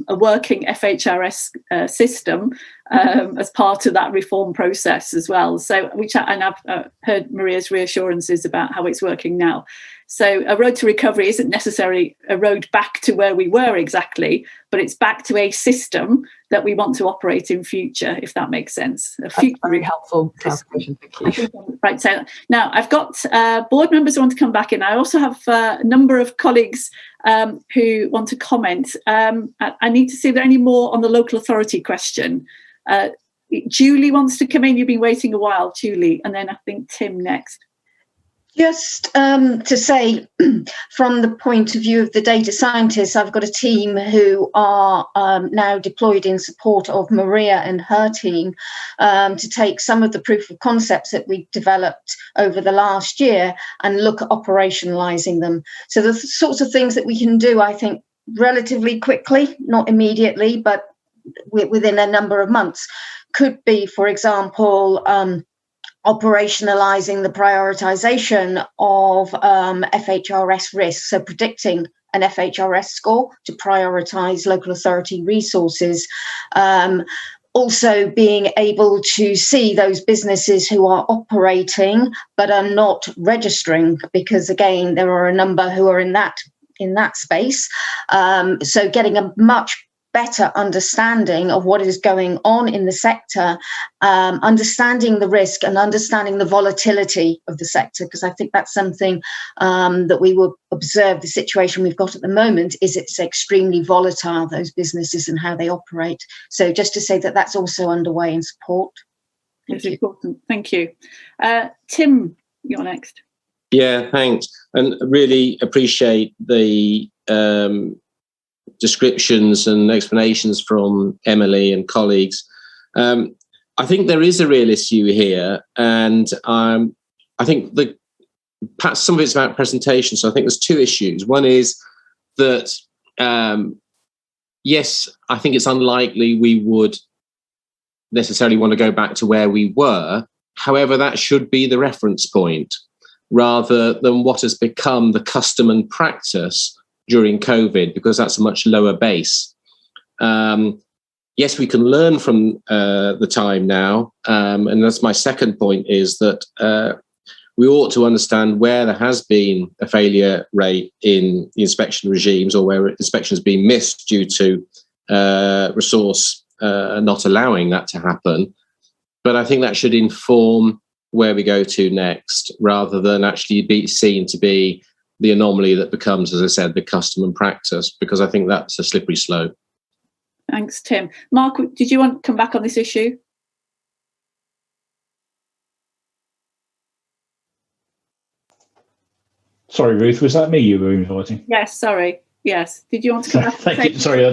working FHRS system as part of that reform process as well. So, and I've heard Maria's reassurances about how it's working now. So a road to recovery isn't necessarily a road back to where we were exactly, but it's back to a system that we want to operate in future, if that makes sense. That's very helpful clarification. Thank you. Right. So now I've got board members who want to come back in. I also have a number of colleagues who want to comment. I need to see if there are any more on the local authority question. Julie wants to come in. You've been waiting a while, Julie, and then I think Tim next. Just to say, from the point of view of the data scientists, I've got a team who are now deployed in support of Maria and her team to take some of the proof of concepts that we developed over the last year and look at operationalising them. So the sorts of things that we can do, I think, relatively quickly, not immediately, but within a number of months, could be, for example, operationalizing the prioritization of FHRS risks, so predicting an FHRS score to prioritize local authority resources. Also being able to see those businesses who are operating but are not registering, because again, there are a number who are in that space. So getting a much better understanding of what is going on in the sector, understanding the risk and understanding the volatility of the sector, because I think that's something that we will observe. The situation we've got at the moment is it's extremely volatile, those businesses and how they operate. So just to say that that's also underway in support. It's important. Thank you. Tim, you're next. Yeah, thanks. And really appreciate the descriptions and explanations from Emily and colleagues. I think there is a real issue here, and I think perhaps some of it's about presentation. So I think there's two issues. One is that, yes, I think it's unlikely we would necessarily want to go back to where we were. However, that should be the reference point rather than what has become the custom and practice during COVID, because that's a much lower base. yes, we can learn from the time now. And that's my second point, is that we ought to understand where there has been a failure rate in the inspection regimes, or where inspection has been missed due to resource not allowing that to happen. But I think that should inform where we go to next, rather than actually be seen to be the anomaly that becomes, as I said, the custom and practice, because I think that's a slippery slope. Thanks, Tim. Mark, did you want to come back on this issue? Sorry, Ruth, was that me you were inviting? Yes, sorry. Yes. Did you want to come back? Thank you. Sorry,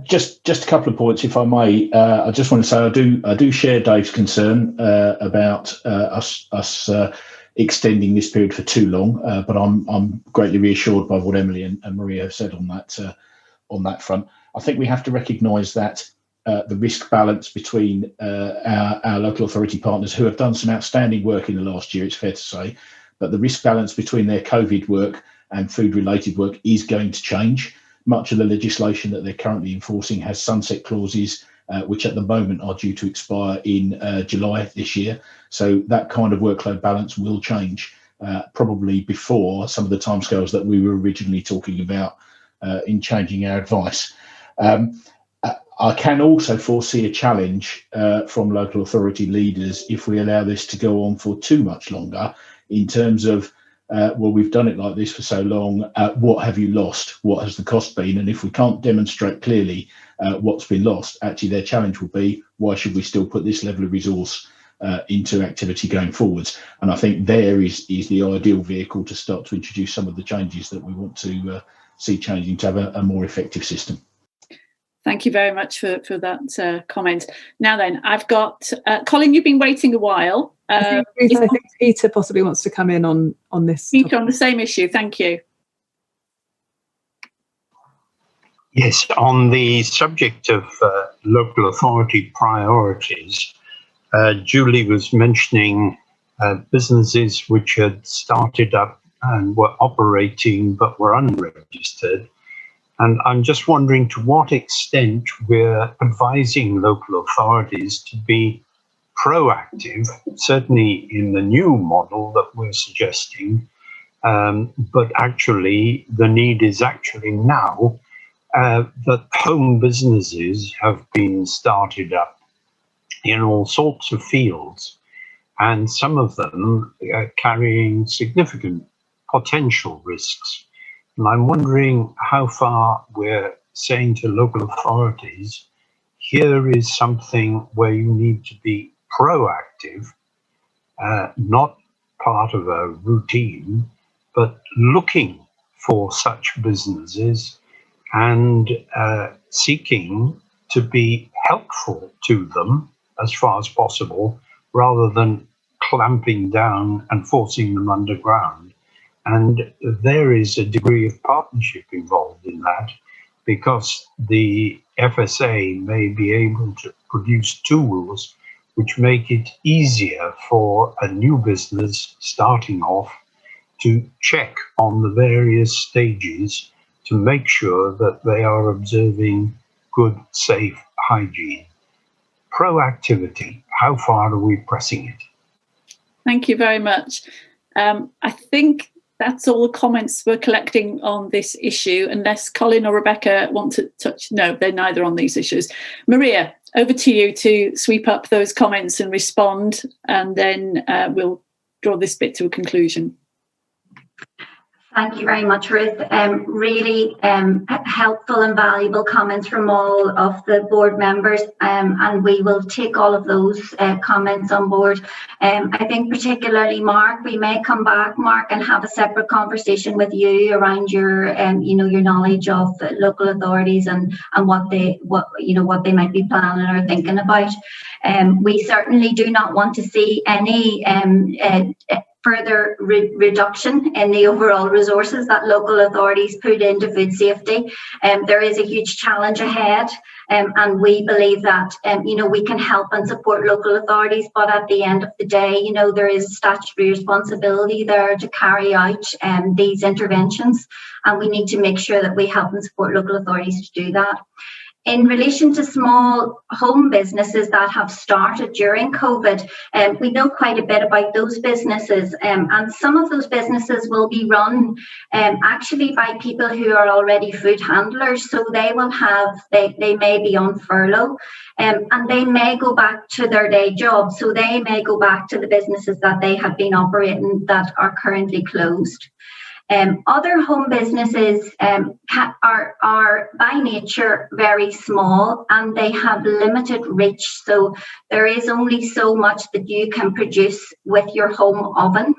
just a couple of points, if I may. I just want to say I do share Dave's concern about us extending this period for too long, but I'm greatly reassured by what Emily and Maria have said on that front. I think we have to recognise that the risk balance between our local authority partners, who have done some outstanding work in the last year, it's fair to say, but the risk balance between their COVID work and food-related work is going to change. Much of the legislation that they're currently enforcing has sunset clauses, which at the moment are due to expire in July this year. So that kind of workload balance will change, probably before some of the timescales that we were originally talking about in changing our advice. I can also foresee a challenge from local authority leaders if we allow this to go on for too much longer, in terms of, well, we've done it like this for so long, what have you lost? What has the cost been? And if we can't demonstrate clearly what's been lost, actually their challenge will be, why should we still put this level of resource into activity going forwards? And I think there is the ideal vehicle to start to introduce some of the changes that we want to see changing to have a more effective system. Thank you very much for that comment. Now then, I've got Colin, you've been waiting a while. I think Peter possibly wants to come in on this. Peter, topic. on the same issue. Thank you. Yes, on the subject of local authority priorities, Julie was mentioning businesses which had started up and were operating but were unregistered. And I'm just wondering to what extent we're advising local authorities to be proactive, certainly in the new model that we're suggesting, but actually the need is actually now that home businesses have been started up in all sorts of fields, and some of them carrying significant potential risks. And I'm wondering how far we're saying to local authorities, here is something where you need to be proactive, not part of a routine, but looking for such businesses and seeking to be helpful to them as far as possible, rather than clamping down and forcing them underground. And there is a degree of partnership involved in that, because the FSA may be able to produce tools which make it easier for a new business starting off to check on the various stages to make sure that they are observing good, safe hygiene. Proactivity, how far are we pressing it? Thank you very much. I think that's all the comments we're collecting on this issue, unless Colin or Rebecca want to touch. No, they're neither on these issues. Maria, over to you to sweep up those comments and respond, and then we'll draw this bit to a conclusion. Thank you very much, Ruth. Really helpful and valuable comments from all of the board members, and we will take all of those comments on board. I think particularly Mark, we may come back, Mark, and have a separate conversation with you around your, your knowledge of local authorities and what they might be planning or thinking about. We certainly do not want to see any further reduction in the overall resources that local authorities put into food safety. There is a huge challenge ahead, and we believe that we can help and support local authorities, but at the end of the day, there is statutory responsibility there to carry out these interventions, and we need to make sure that we help and support local authorities to do that. in relation to small home businesses that have started during COVID, we know quite a bit about those businesses, and some of those businesses will be run actually by people who are already food handlers. So they may be on furlough, and they may go back to their day job. So they may go back to the businesses that they have been operating that are currently closed. Other home businesses are by nature very small, and they have limited reach. So there is only so much that you can produce with your home oven,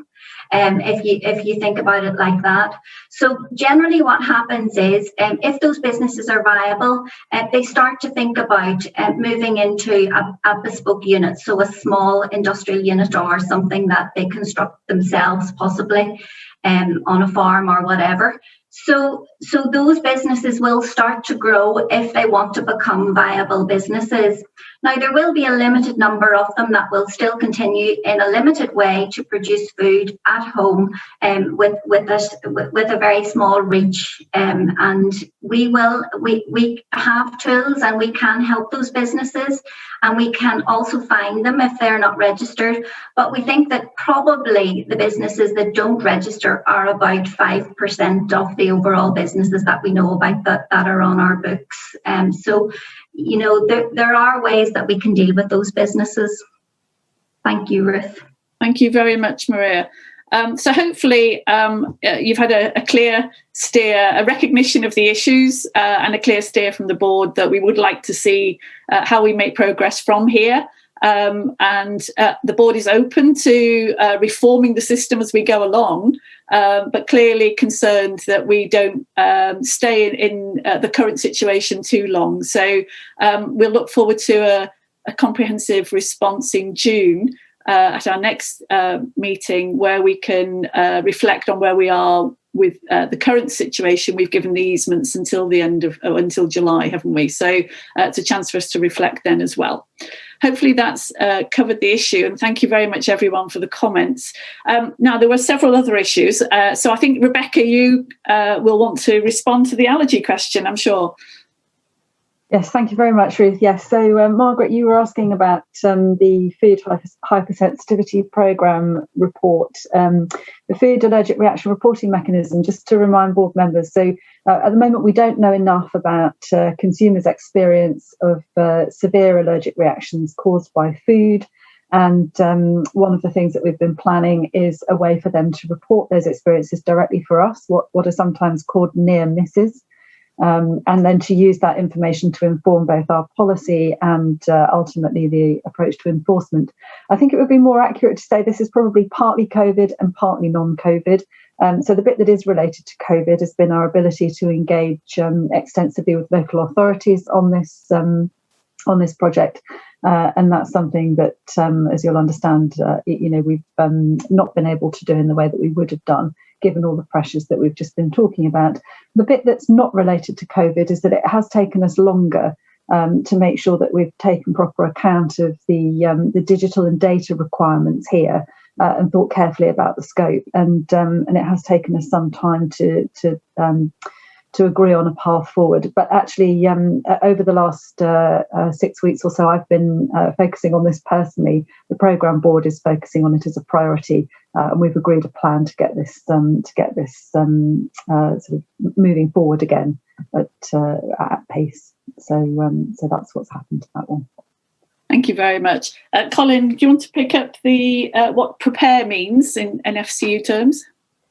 if you think about it like that. So generally what happens is, if those businesses are viable, they start to think about moving into a bespoke unit, so a small industrial unit or something that they construct themselves, possibly on a farm or whatever. So those businesses will start to grow if they want to become viable businesses. Now, there will be a limited number of them that will still continue in a limited way to produce food at home, with a very small reach. And we have tools, and we can help those businesses, and we can also find them if they're not registered. But we think that probably the businesses that don't register are about 5% of the overall businesses that we know about that are on our books. So, you know, there are ways that we can deal with those businesses. Thank you, Ruth. Thank you very much, Maria. So hopefully you've had a clear steer, a recognition of the issues, and a clear steer from the board that we would like to see how we make progress from here. And the board is open to reforming the system as we go along, but clearly concerned that we don't stay in the current situation too long. So we'll look forward to a comprehensive response in June at our next meeting, where we can reflect on where we are with the current situation. We've given the easements until the end of until July, haven't we? So it's a chance for us to reflect then as well. Hopefully that's covered the issue, and thank you very much everyone for the comments. Now, there were several other issues, so I think Rebecca, you will want to respond to the allergy question, I'm sure. Yes, thank you very much, Ruth. Yes, so Margaret, you were asking about the food hypersensitivity programme report, the food allergic reaction reporting mechanism. Just to remind board members, so at the moment we don't know enough about consumers' experience of severe allergic reactions caused by food. And one of the things that we've been planning is a way for them to report those experiences directly for us, what are sometimes called near misses. And then to use that information to inform both our policy and ultimately the approach to enforcement. I think it would be more accurate to say this is probably partly COVID and partly non-COVID. So the bit that is related to COVID has been our ability to engage extensively with local authorities on this project. And that's something that, as you'll understand, we've not been able to do in the way that we would have done, given all the pressures that we've just been talking about. The bit that's not related to COVID is that it has taken us longer to make sure that we've taken proper account of the digital and data requirements here and thought carefully about the scope. And it has taken us some time to agree on a path forward. But actually, over the last 6 weeks or so, I've been focusing on this personally. The programme board is focusing on it as a priority, and we've agreed a plan to get this sort of moving forward again at pace. So that's what's happened to that one. Thank you very much, Colin. Do you want to pick up the what prepare means in NFCU terms?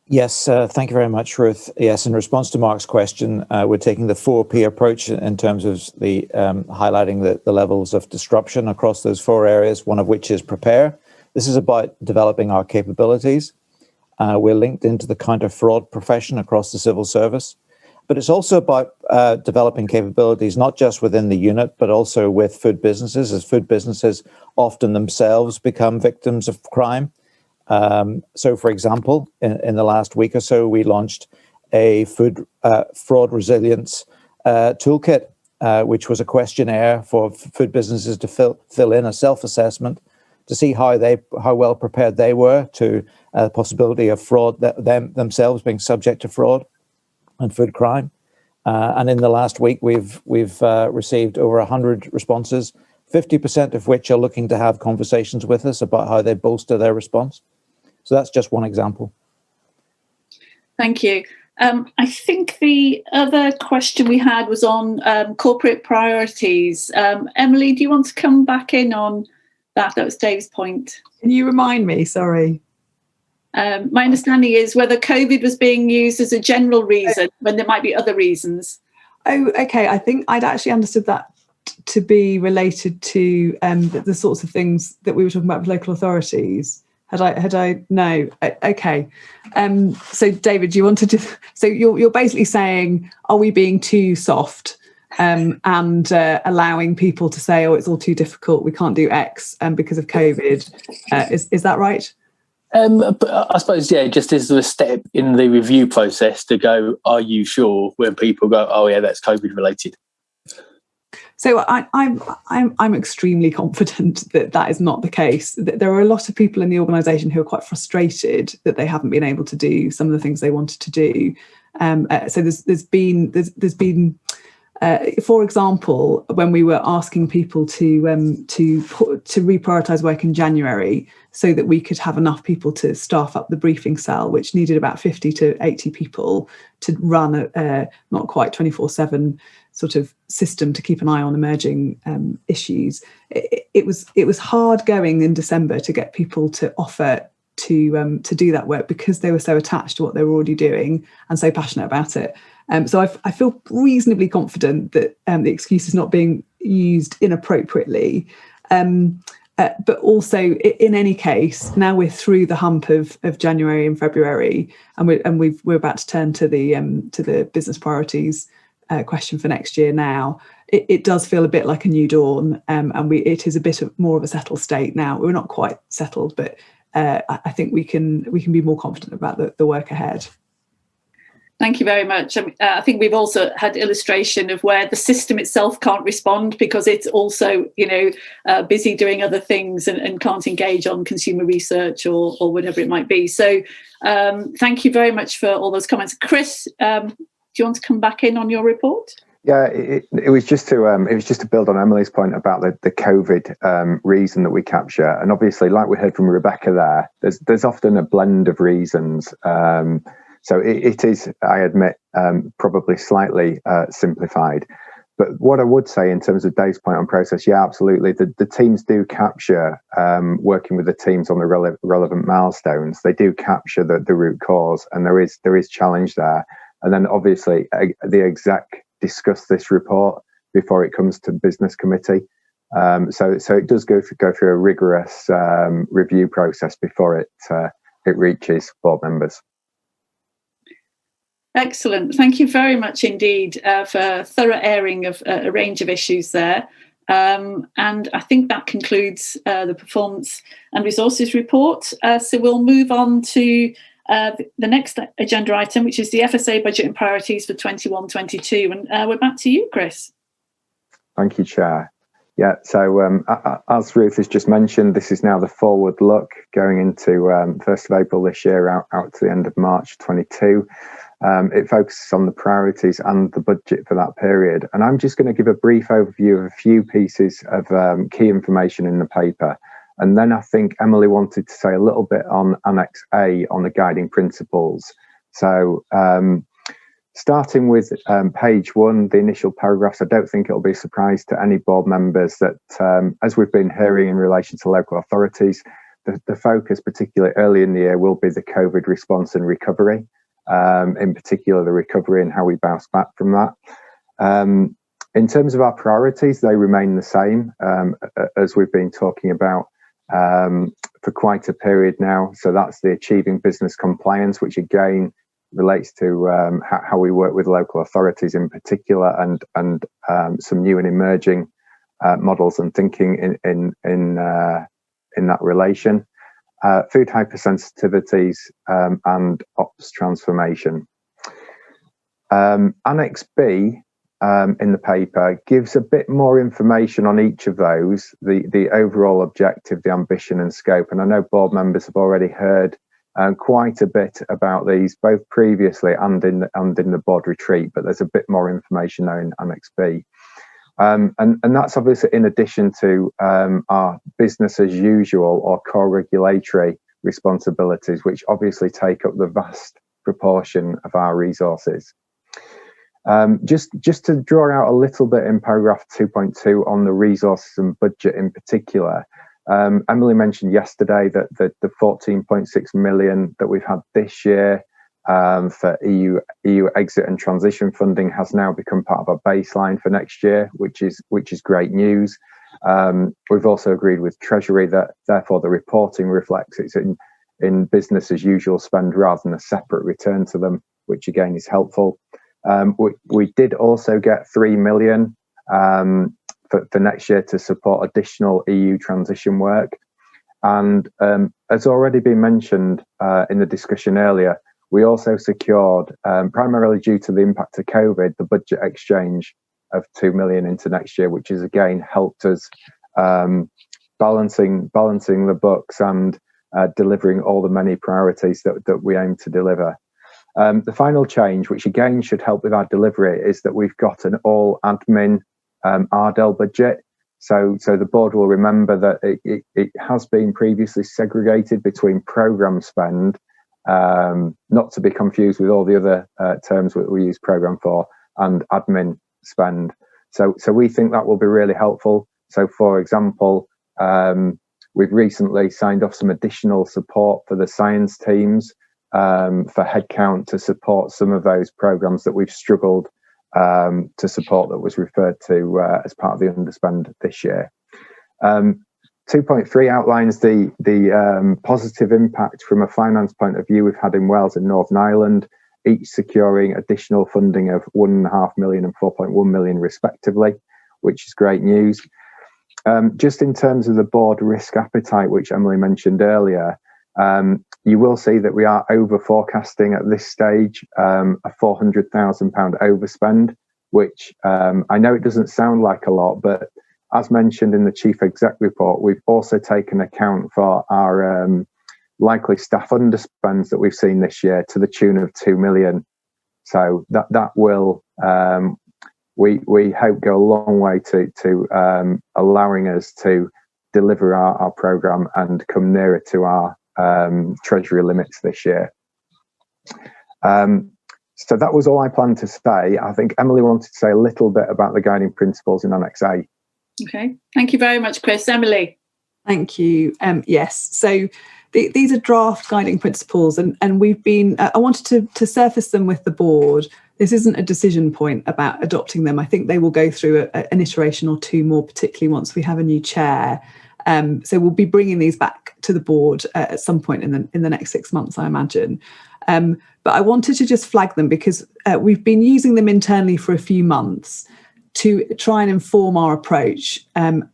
Yes, thank you very much, Ruth. Yes, in response to Mark's question, we're taking the 4P approach in terms of the highlighting the levels of disruption across those 4 areas, one of which is prepare. This is about developing our capabilities. We're linked into the counter-fraud profession across the civil service. But it's also about developing capabilities, not just within the unit, but also with food businesses, as food businesses often themselves become victims of crime. So, for example, in the last week or so, we launched a food fraud resilience toolkit, which was a questionnaire for food businesses to fill in a self-assessment to see how well prepared they were to possibility of fraud, themselves being subject to fraud and food crime. And in the last week, we've received over 100 responses, 50% of which are looking to have conversations with us about how they bolster their response. So that's just one example. Thank you. I think the other question we had was on corporate priorities. Emily, do you want to come back in on that? That was Dave's point. Can you remind me? Sorry. My understanding is whether COVID was being used as a general reason when there might be other reasons. Oh, okay. I think I'd actually understood that to be related to the sorts of things that we were talking about with local authorities. Had I no, okay. So David, do you want to so you're basically saying, are we being too soft and allowing people to say, oh, it's all too difficult, we can't do X because of COVID? Is that right? But I suppose, yeah, just as a step in the review process to go, are you sure, when people go, oh yeah, that's COVID related. So I'm extremely confident that that is not the case. There are a lot of people in the organisation who are quite frustrated that they haven't been able to do some of the things they wanted to do. So there's been, for example, when we were asking people to reprioritise work in January so that we could have enough people to staff up the briefing cell, which needed about 50 to 80 people to run a not quite 24/7 sort of system to keep an eye on emerging issues. It was hard going in December to get people to offer to do that work because they were so attached to what they were already doing and so passionate about it. So I feel reasonably confident that the excuse is not being used inappropriately. But also, in any case, now we're through the hump of January and February, and we're about to turn to the business priorities question for next year. Now it does feel a bit like a new dawn, and it is a bit more of a settled state now. We're not quite settled, but I think we can be more confident about the work ahead. Thank you very much. I think we've also had illustration of where the system itself can't respond because it's also, busy doing other things and can't engage on consumer research or whatever it might be. So thank you very much for all those comments. Chris, do you want to come back in on your report? Yeah, it was just to build on Emily's point about the COVID reason that we capture, and obviously, like we heard from Rebecca there's often a blend of reasons. So it is, I admit, probably slightly simplified. But what I would say in terms of Dave's point on process, yeah, absolutely. The teams do capture, working with the teams on the relevant milestones, they do capture the root cause, and there is challenge there. And then obviously the exec discuss this report before it comes to business committee. So it does go through a rigorous review process before it reaches board members. Excellent. Thank you very much indeed for thorough airing of a range of issues there. And I think that concludes the performance and resources report. So we'll move on to the next agenda item, which is the FSA budget and priorities for 21-22. And we're back to you, Chris. Thank you, Chair. Yeah, so as Ruth has just mentioned, this is now the forward look going into 1st of April this year out to the end of March 22. It focuses on the priorities and the budget for that period. And I'm just going to give a brief overview of a few pieces of key information in the paper. And then I think Emily wanted to say a little bit on Annex A on the guiding principles. So starting with page 1, the initial paragraphs, I don't think it'll be a surprise to any board members that as we've been hearing in relation to local authorities, the focus, particularly early in the year, will be the COVID response and recovery. In particular, the recovery and how we bounce back from that. In terms of our priorities, they remain the same as we've been talking about for quite a period now. So that's the achieving business compliance, which again relates to how we work with local authorities in particular, and some new and emerging models and thinking in that relation. Food hypersensitivities and ops transformation. Annex B in the paper gives a bit more information on each of those, the overall objective, the ambition and scope. And I know board members have already heard quite a bit about these, both previously and in the board retreat, but there's a bit more information now in Annex B. And that's obviously in addition to our business as usual or core regulatory responsibilities, which obviously take up the vast proportion of our resources. Just to draw out a little bit in paragraph 2.2 on the resources and budget in particular, Emily mentioned yesterday that the 14.6 million that we've had this year for EU exit and transition funding has now become part of our baseline for next year, which is great news. We've also agreed with Treasury that therefore the reporting reflects it's in business as usual spend rather than a separate return to them, which again is helpful. We did also get 3 million for next year to support additional EU transition work. And as already been mentioned in the discussion earlier, we also secured, primarily due to the impact of COVID, the budget exchange of 2 million into next year, which has again helped us balancing the books and delivering all the many priorities that we aim to deliver. The final change, which again should help with our delivery, is that we've got an all admin RDEL budget. So the board will remember that it has been previously segregated between programme spend, not to be confused with all the other terms that we use programme for, and admin spend. So we think that will be really helpful. So for example, we've recently signed off some additional support for the science teams for headcount to support some of those programmes that we've struggled to support, that was referred to as part of the underspend this year. 2.3 outlines the positive impact from a finance point of view we've had in Wales and Northern Ireland, each securing additional funding of 1.5 million and 4.1 million respectively, which is great news. Just in terms of the board risk appetite, which Emily mentioned earlier, you will see that we are over forecasting at this stage a £400,000 overspend, which I know it doesn't sound like a lot, but as mentioned in the Chief Exec report, we've also taken account for our likely staff underspends that we've seen this year to the tune of 2 million. So that will, we hope, go a long way to allowing us to deliver our programme and come nearer to our Treasury limits this year. So that was all I planned to say. I think Emily wanted to say a little bit about the guiding principles in Annex A. Okay, thank you very much, Chris. Emily. Thank you. Yes, so these are draft guiding principles, and we've been, I wanted to surface them with the board. This isn't a decision point about adopting them. I think they will go through an iteration or two more, particularly once we have a new chair. So we'll be bringing these back to the board at some point in the next 6 months, I imagine. But I wanted to just flag them because we've been using them internally for a few months to try and inform our approach. And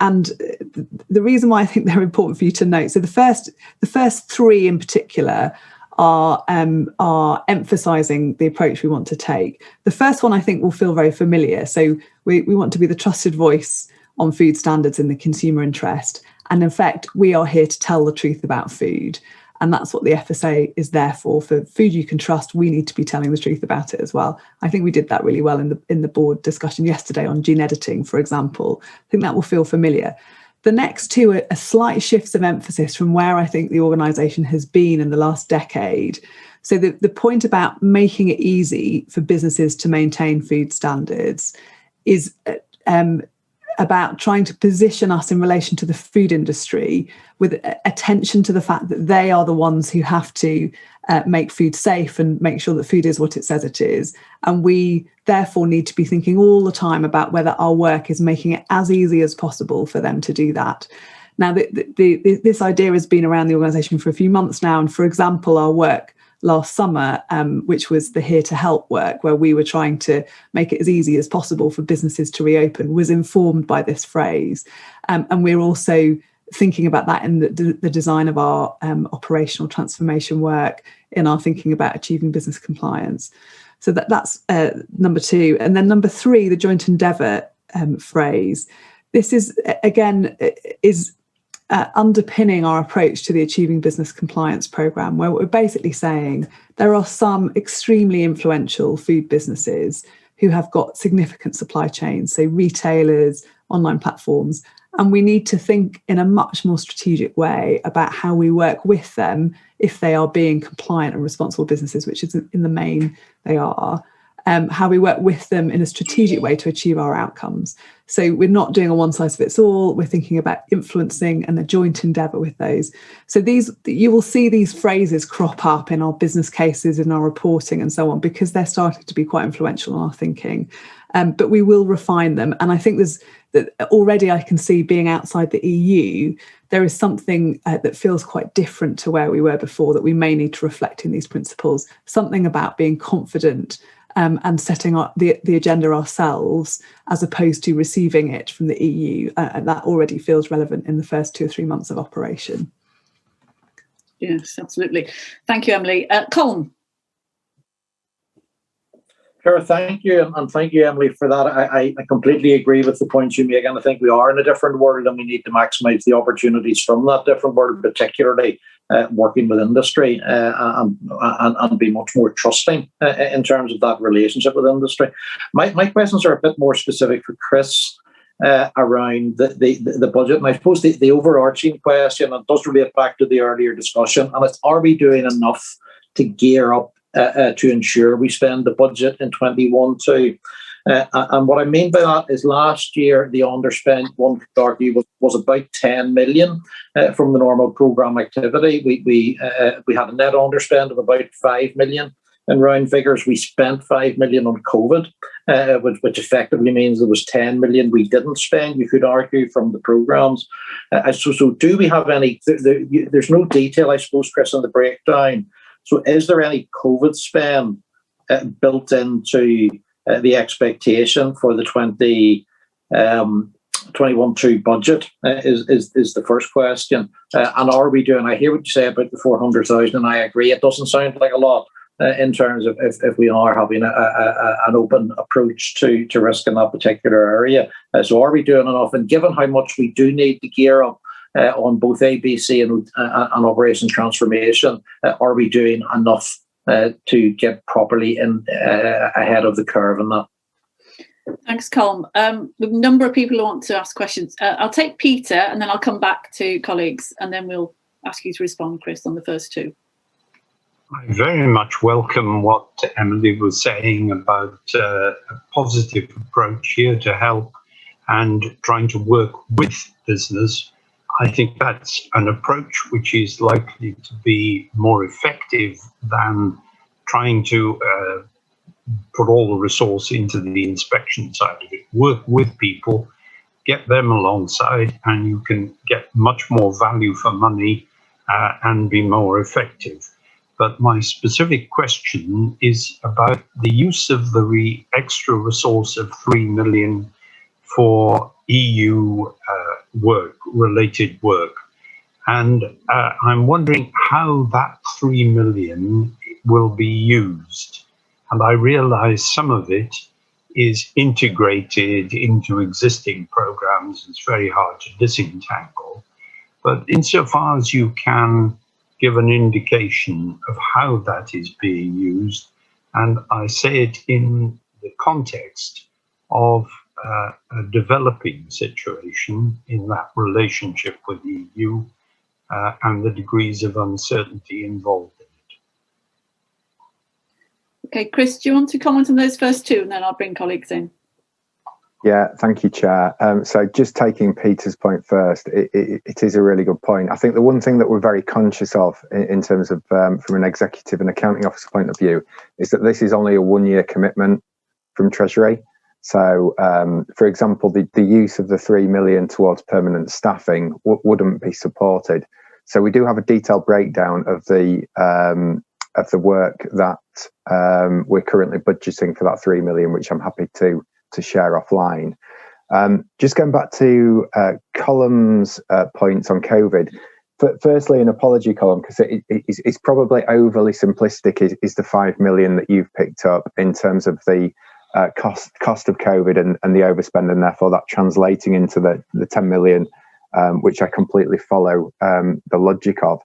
the reason why I think they're important for you to note, so the first three in particular are emphasising the approach we want to take. The first one I think will feel very familiar. So we want to be the trusted voice on food standards in the consumer interest. And in fact, we are here to tell the truth about food. And that's what the FSA is there for. For food you can trust, we need to be telling the truth about it as well. I think we did that really well in the board discussion yesterday on gene editing, for example. I think that will feel familiar. The next two are slight shifts of emphasis from where I think the organisation has been in the last decade. So the point about making it easy for businesses to maintain food standards is about trying to position us in relation to the food industry with attention to the fact that they are the ones who have to make food safe and make sure that food is what it says it is. And we therefore need to be thinking all the time about whether our work is making it as easy as possible for them to do that. Now, this idea has been around the organisation for a few months now. And for example, our work last summer, which was the Here to Help work, where we were trying to make it as easy as possible for businesses to reopen, was informed by this phrase. And we're also thinking about that in the design of our operational transformation work, in our thinking about achieving business compliance. So that's number two. And then number three, the joint endeavour phrase. This is, again, is underpinning our approach to the Achieving Business Compliance programme, where we're basically saying there are some extremely influential food businesses who have got significant supply chains, so retailers, online platforms, and we need to think in a much more strategic way about how we work with them if they are being compliant and responsible businesses, which is in the main they are. How we work with them in a strategic way to achieve our outcomes. So we're not doing a one size fits all. We're thinking about influencing and a joint endeavour with those. So you will see these phrases crop up in our business cases, in our reporting and so on, because they're starting to be quite influential in our thinking. But we will refine them. And I think that already I can see, being outside the EU, there is something that feels quite different to where we were before that we may need to reflect in these principles. Something about being confident and setting up the agenda ourselves, as opposed to receiving it from the EU. And that already feels relevant in the first 2 or 3 months of operation. Yes, absolutely. Thank you, Emily. Colm. Sure, thank you, and thank you, Emily, for that. I completely agree with the points you make, and I think we are in a different world, and we need to maximise the opportunities from that different world, particularly working with industry and be much more trusting in terms of that relationship with industry. My questions are a bit more specific for Chris around the budget, and I suppose the overarching question, and it does relate back to the earlier discussion, and it's, are we doing enough to gear up to ensure we spend the budget in 21 too? And what I mean by that is, last year the underspend, one could argue, was about 10 million from the normal programme activity. We had a net underspend of about 5 million. In round figures, we spent 5 million on COVID, which effectively means there was 10 million we didn't spend, you could argue, from the programmes. So do we have any, there's no detail, I suppose, Chris, on the breakdown. So is there any COVID spend built into the expectation for the 21-2 budget is the first question. And are we doing, I hear what you say about the 400,000, and I agree, it doesn't sound like a lot in terms of if we are having an open approach to risk in that particular area. So are we doing enough? And given how much we do need to gear up on both ABC and Operation Transformation, are we doing enough to get properly in ahead of the curve in that? Thanks, Colm. A number of people who want to ask questions. I'll take Peter, and then I'll come back to colleagues, and then we'll ask you to respond, Chris, on the first two. I very much welcome what Emily was saying about a positive approach here to help and trying to work with business. I think that's an approach which is likely to be more effective than trying to put all the resource into the inspection side of it. Work with people, get them alongside, and you can get much more value for money and be more effective. But my specific question is about the use of the extra resource of 3 million for EU related work. And I'm wondering how that 3 million will be used. And I realize some of it is integrated into existing programs. It's very hard to disentangle. But insofar as you can give an indication of how that is being used, and I say it in the context of a developing situation in that relationship with the EU and the degrees of uncertainty involved in it. Okay, Chris, do you want to comment on those first two, and then I'll bring colleagues in? Yeah, thank you, Chair. So just taking Peter's point first, it is a really good point. I think the one thing that we're very conscious of in terms of from an executive and accounting officer point of view is that this is only a 1-year commitment from Treasury. So, for example, the use of the 3 million towards permanent staffing wouldn't be supported. So we do have a detailed breakdown of the work that we're currently budgeting for that 3 million, which I'm happy to share offline. Just going back to Colm's points on COVID. Firstly, an apology, Colm, because it's probably overly simplistic. Is the 5 million that you've picked up in terms of the cost of COVID and the overspend, and therefore that translating into the 10 million which I completely follow the logic of.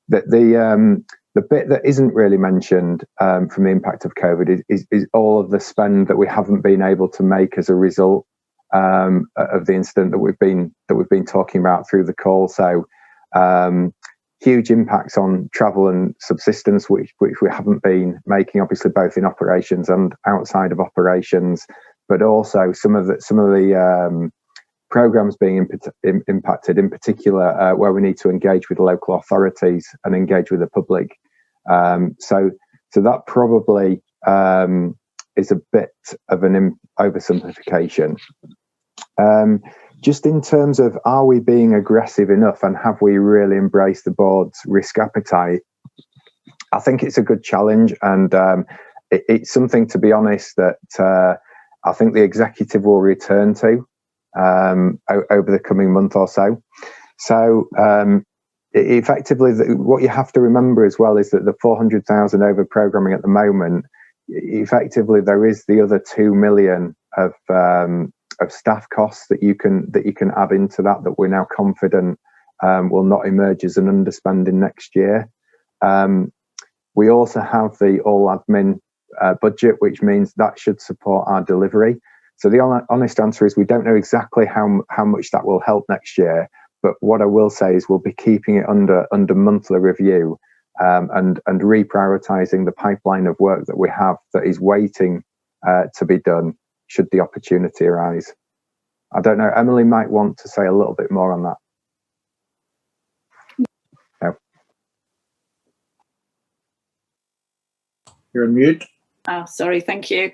The bit that isn't really mentioned from the impact of COVID is all of the spend that we haven't been able to make as a result of the incident that we've been talking about through the call. So huge impacts on travel and subsistence, which we haven't been making, obviously both in operations and outside of operations, but also some of the programs being impacted, in particular where we need to engage with local authorities and engage with the public. So that probably is a bit of an oversimplification. Just in terms of, are we being aggressive enough and have we really embraced the board's risk appetite? I think it's a good challenge, and it's something, to be honest, that I think the executive will return to over the coming month or so. So effectively, what you have to remember as well is that the 400,000 over programming at the moment, effectively there is the other 2 million of staff costs that you can add into that we're now confident will not emerge as an underspend in next year. We also have the all admin budget, which means that should support our delivery. So the honest answer is we don't know exactly how much that will help next year, but what I will say is we'll be keeping it under monthly review and reprioritizing the pipeline of work that we have that is waiting to be done should the opportunity arise. I don't know, Emily might want to say a little bit more on that. No. You're on mute. Oh, sorry, thank you.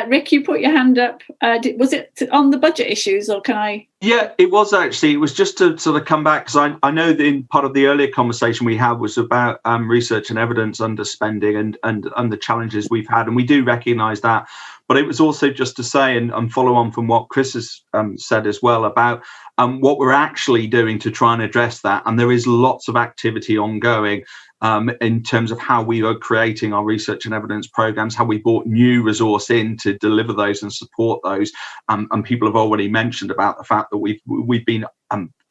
Rick, you put your hand up. Was it on the budget issues, or can I? Yeah, it was actually. It was just to sort of come back, because I know that in part of the earlier conversation we had was about research and evidence underspending and the challenges we've had, and we do recognise that. But it was also just to say, and follow on from what Chris has said as well, about what we're actually doing to try and address that. And there is lots of activity ongoing in terms of how we are creating our research and evidence programs, how we brought new resource in to deliver those and support those. And people have already mentioned about the fact that we've been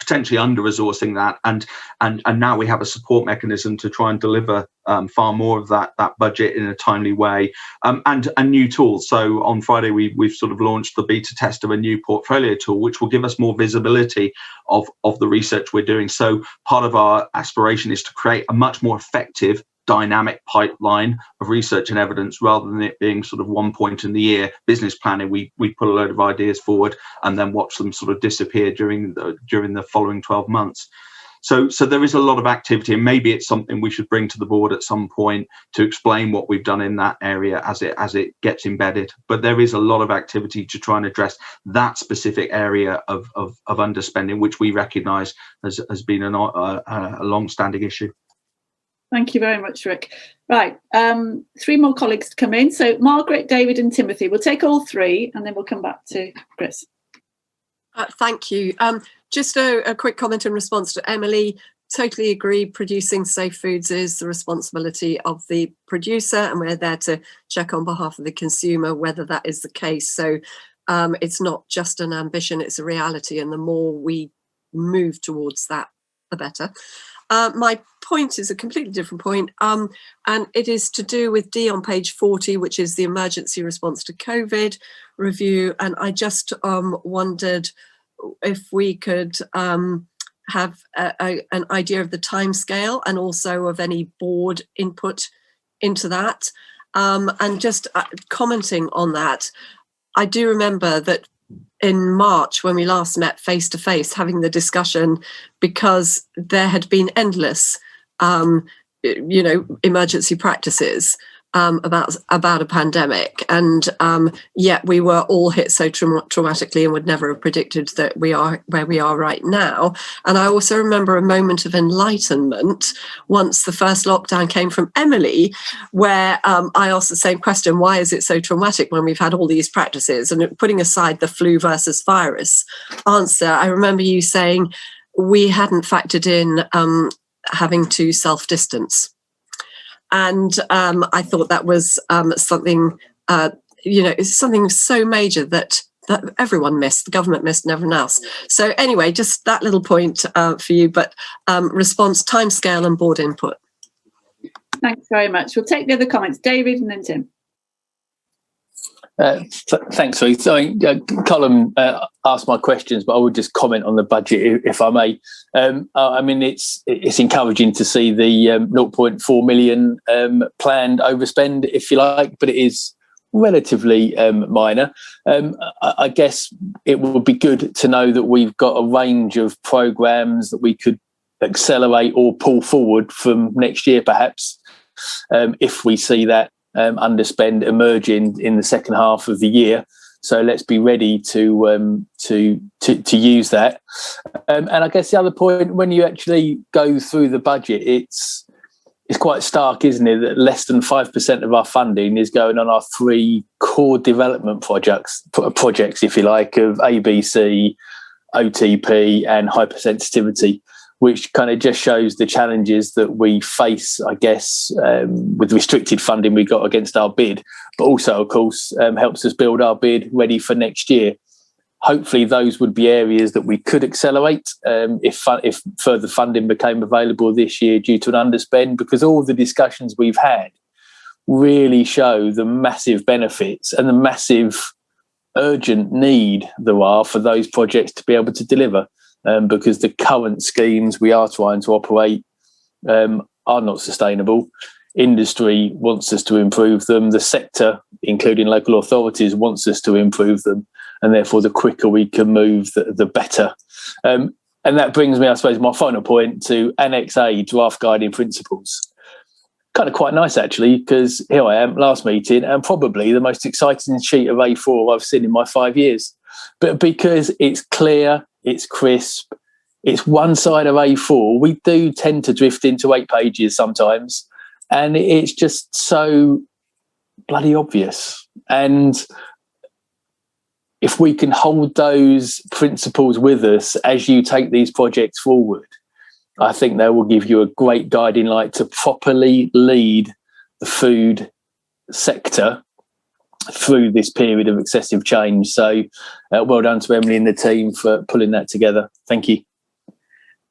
potentially under-resourcing that, and now we have a support mechanism to try and deliver far more of that budget in a timely way, and new tools. So on Friday we've sort of launched the beta test of a new portfolio tool, which will give us more visibility of the research we're doing. So part of our aspiration is to create a much more effective dynamic pipeline of research and evidence, rather than it being sort of one point in the year business planning. We put a load of ideas forward and then watch them sort of disappear during the following 12 months. So there is a lot of activity, and maybe it's something we should bring to the board at some point to explain what we've done in that area as it gets embedded. But there is a lot of activity to try and address that specific area of underspending, which we recognise has been a long-standing issue. Thank you very much, Rick. Right, 3 more colleagues to come in. So Margaret, David and Timothy. We'll take all 3 and then we'll come back to Chris. Thank you. Just a quick comment in response to Emily. Totally agree, producing safe foods is the responsibility of the producer, and we're there to check on behalf of the consumer whether that is the case. So it's not just an ambition, it's a reality, and the more we move towards that, the better. My point is a completely different point, and it is to do with D on page 40, which is the emergency response to COVID review. And I just wondered if we could have an idea of the timescale and also of any board input into that. And just commenting on that, I do remember that in March, when we last met face to face, having the discussion, because there had been endless, emergency practices about a pandemic, and yet we were all hit so traumatically and would never have predicted that we are where we are right now. And I also remember a moment of enlightenment once the first lockdown came from Emily, where I asked the same question: why is it so traumatic when we've had all these practices? And putting aside the flu versus virus answer, I remember you saying we hadn't factored in having to self-distance. And I thought that was something, it's something so major that that everyone missed, the government missed and everyone else. So anyway, just that little point for you, but response, timescale and board input. Thanks very much. We'll take the other comments. David and then Tim. Thanks, Ruth. Colin asked my questions, but I would just comment on the budget, if I may. I mean, it's encouraging to see the 0.4 million planned overspend, if you like, but it is relatively minor. I guess it would be good to know that we've got a range of programs that we could accelerate or pull forward from next year, perhaps, if we see that underspend emerging in the second half of the year. So let's be ready to use that. And I guess the other point, when you actually go through the budget, it's quite stark, isn't it, that less than 5% of our funding is going on our 3 core development projects, if you like, of ABC, OTP and hypersensitivity, which kind of just shows the challenges that we face, I guess, with the restricted funding we got against our bid, but also, of course, helps us build our bid ready for next year. Hopefully, those would be areas that we could accelerate if further funding became available this year due to an underspend, because all the discussions we've had really show the massive benefits and the massive urgent need there are for those projects to be able to deliver. Because the current schemes we are trying to operate are not sustainable. Industry wants us to improve them. The sector, including local authorities, wants us to improve them. And therefore, the quicker we can move, the better. And that brings me, I suppose, my final point to Annex A, draft guiding principles. Kind of quite nice, actually, because here I am, last meeting, and probably the most exciting sheet of A4 I've seen in my 5 years. But because it's clear, it's crisp, it's one side of A4. We do tend to drift into 8 pages sometimes, and it's just so bloody obvious. And if we can hold those principles with us as you take these projects forward, I think they will give you a great guiding light to properly lead the food sector through this period of excessive change. So well done to Emily and the team for pulling that together. Thank you.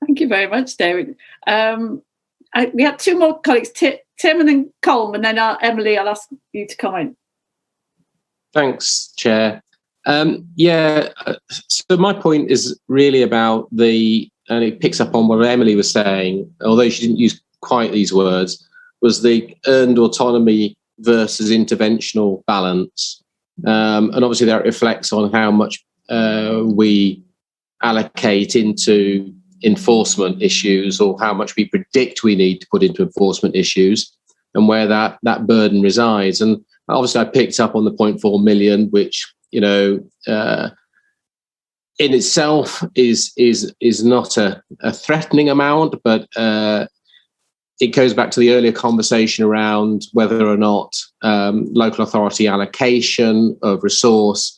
Thank you very much, David. We have 2 more colleagues, Tim and then Colm, and then Emily, I'll ask you to comment. Thanks, Chair. So my point is really about and it picks up on what Emily was saying, although she didn't use quite these words, was the earned autonomy versus interventional balance. And obviously that reflects on how much we allocate into enforcement issues, or how much we predict we need to put into enforcement issues, and where that burden resides. And obviously I picked up on the 0.4 million, which, in itself is not a threatening amount, but it goes back to the earlier conversation around whether or not local authority allocation of resource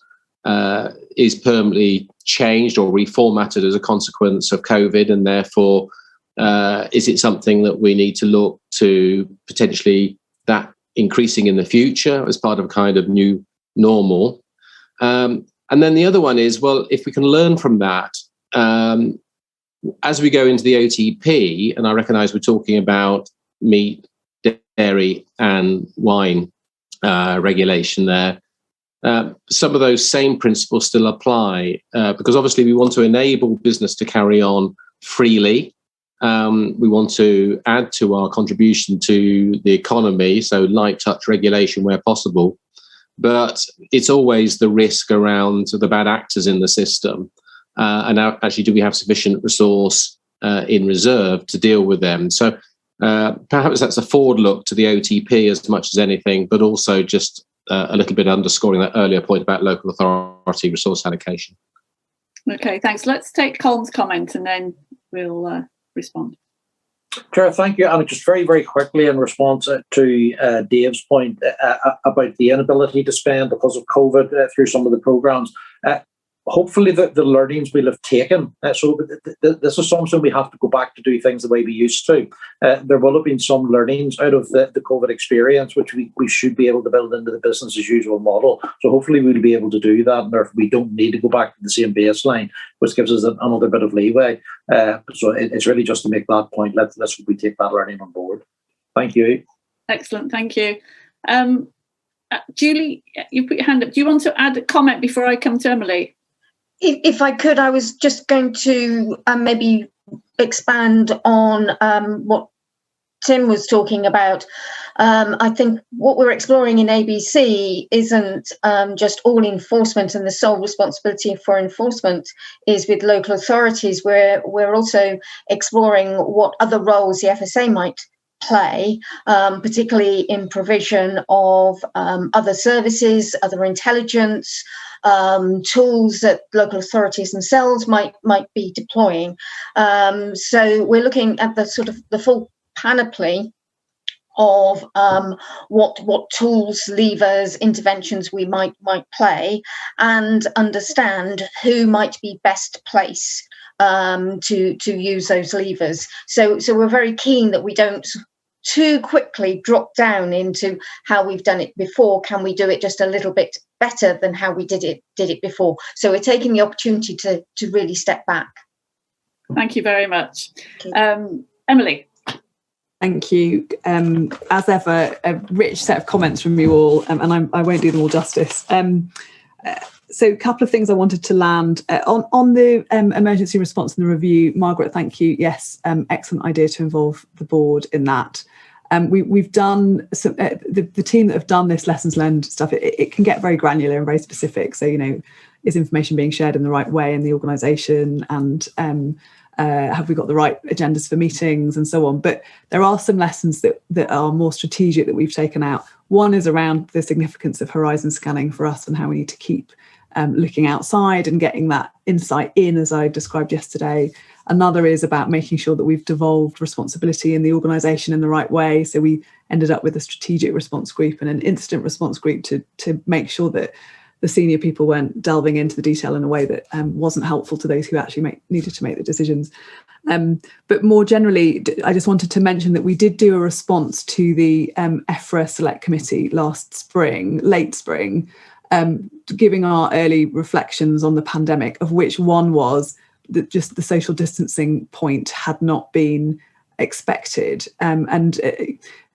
is permanently changed or reformatted as a consequence of COVID, and therefore is it something that we need to look to potentially that increasing in the future as part of a kind of new normal. And then the other one is, well, if we can learn from that, as we go into the OTP, and I recognise we're talking about meat, dairy and wine regulation there, some of those same principles still apply, because obviously we want to enable business to carry on freely. We want to add to our contribution to the economy, so light touch regulation where possible. But it's always the risk around the bad actors in the system. And actually, do we have sufficient resource in reserve to deal with them? So perhaps that's a forward look to the OTP as much as anything, but also just a little bit underscoring that earlier point about local authority resource allocation. Okay, thanks. Let's take Colm's comment and then we'll respond. Chair, thank you. And just very, very quickly in response to Dave's point about the inability to spend because of COVID through some of the programmes. hopefully the learnings we'll have taken. So this is something we have to go back to do things the way we used to. There will have been some learnings out of the COVID experience, which we should be able to build into the business as usual model. So hopefully we'll be able to do that, and therefore we don't need to go back to the same baseline, which gives us another bit of leeway. So it's really just to make that point. Let's hope we take that learning on board. Thank you. Excellent, thank you. Julie, you put your hand up. Do you want to add a comment before I come to Emily? If I could, I was just going to maybe expand on what Tim was talking about. I think what we're exploring in ABC isn't just all enforcement, and the sole responsibility for enforcement is with local authorities. We're also exploring what other roles the FSA might play, particularly in provision of other services, other intelligence, tools that local authorities themselves might be deploying. So we're looking at the sort of the full panoply of what tools, levers, interventions we might play, and understand who might be best placed to use those levers. So we're very keen that we don't too quickly drop down into how we've done it before. Can we do it just a little bit better than how we did it before? So we're taking the opportunity to really step back. Thank you very much. Emily. Thank you. As ever, a rich set of comments from you all, and I won't do them all justice. So a couple of things I wanted to land on the emergency response and the review. Margaret, thank you. Yes, excellent idea to involve the board in that. We've done some, the team that have done this lessons learned stuff. It can get very granular and very specific. So, is information being shared in the right way in the organisation, and have we got the right agendas for meetings and so on? But there are some lessons that are more strategic that we've taken out. One is around the significance of horizon scanning for us and how we need to keep looking outside and getting that insight in, as I described yesterday. Another is about making sure that we've devolved responsibility in the organisation in the right way. So we ended up with a strategic response group and an incident response group to make sure that the senior people weren't delving into the detail in a way that wasn't helpful to those who actually needed to make the decisions. But more generally, I just wanted to mention that we did do a response to the EFRA Select Committee late spring, giving our early reflections on the pandemic, of which one was that just the social distancing point had not been expected.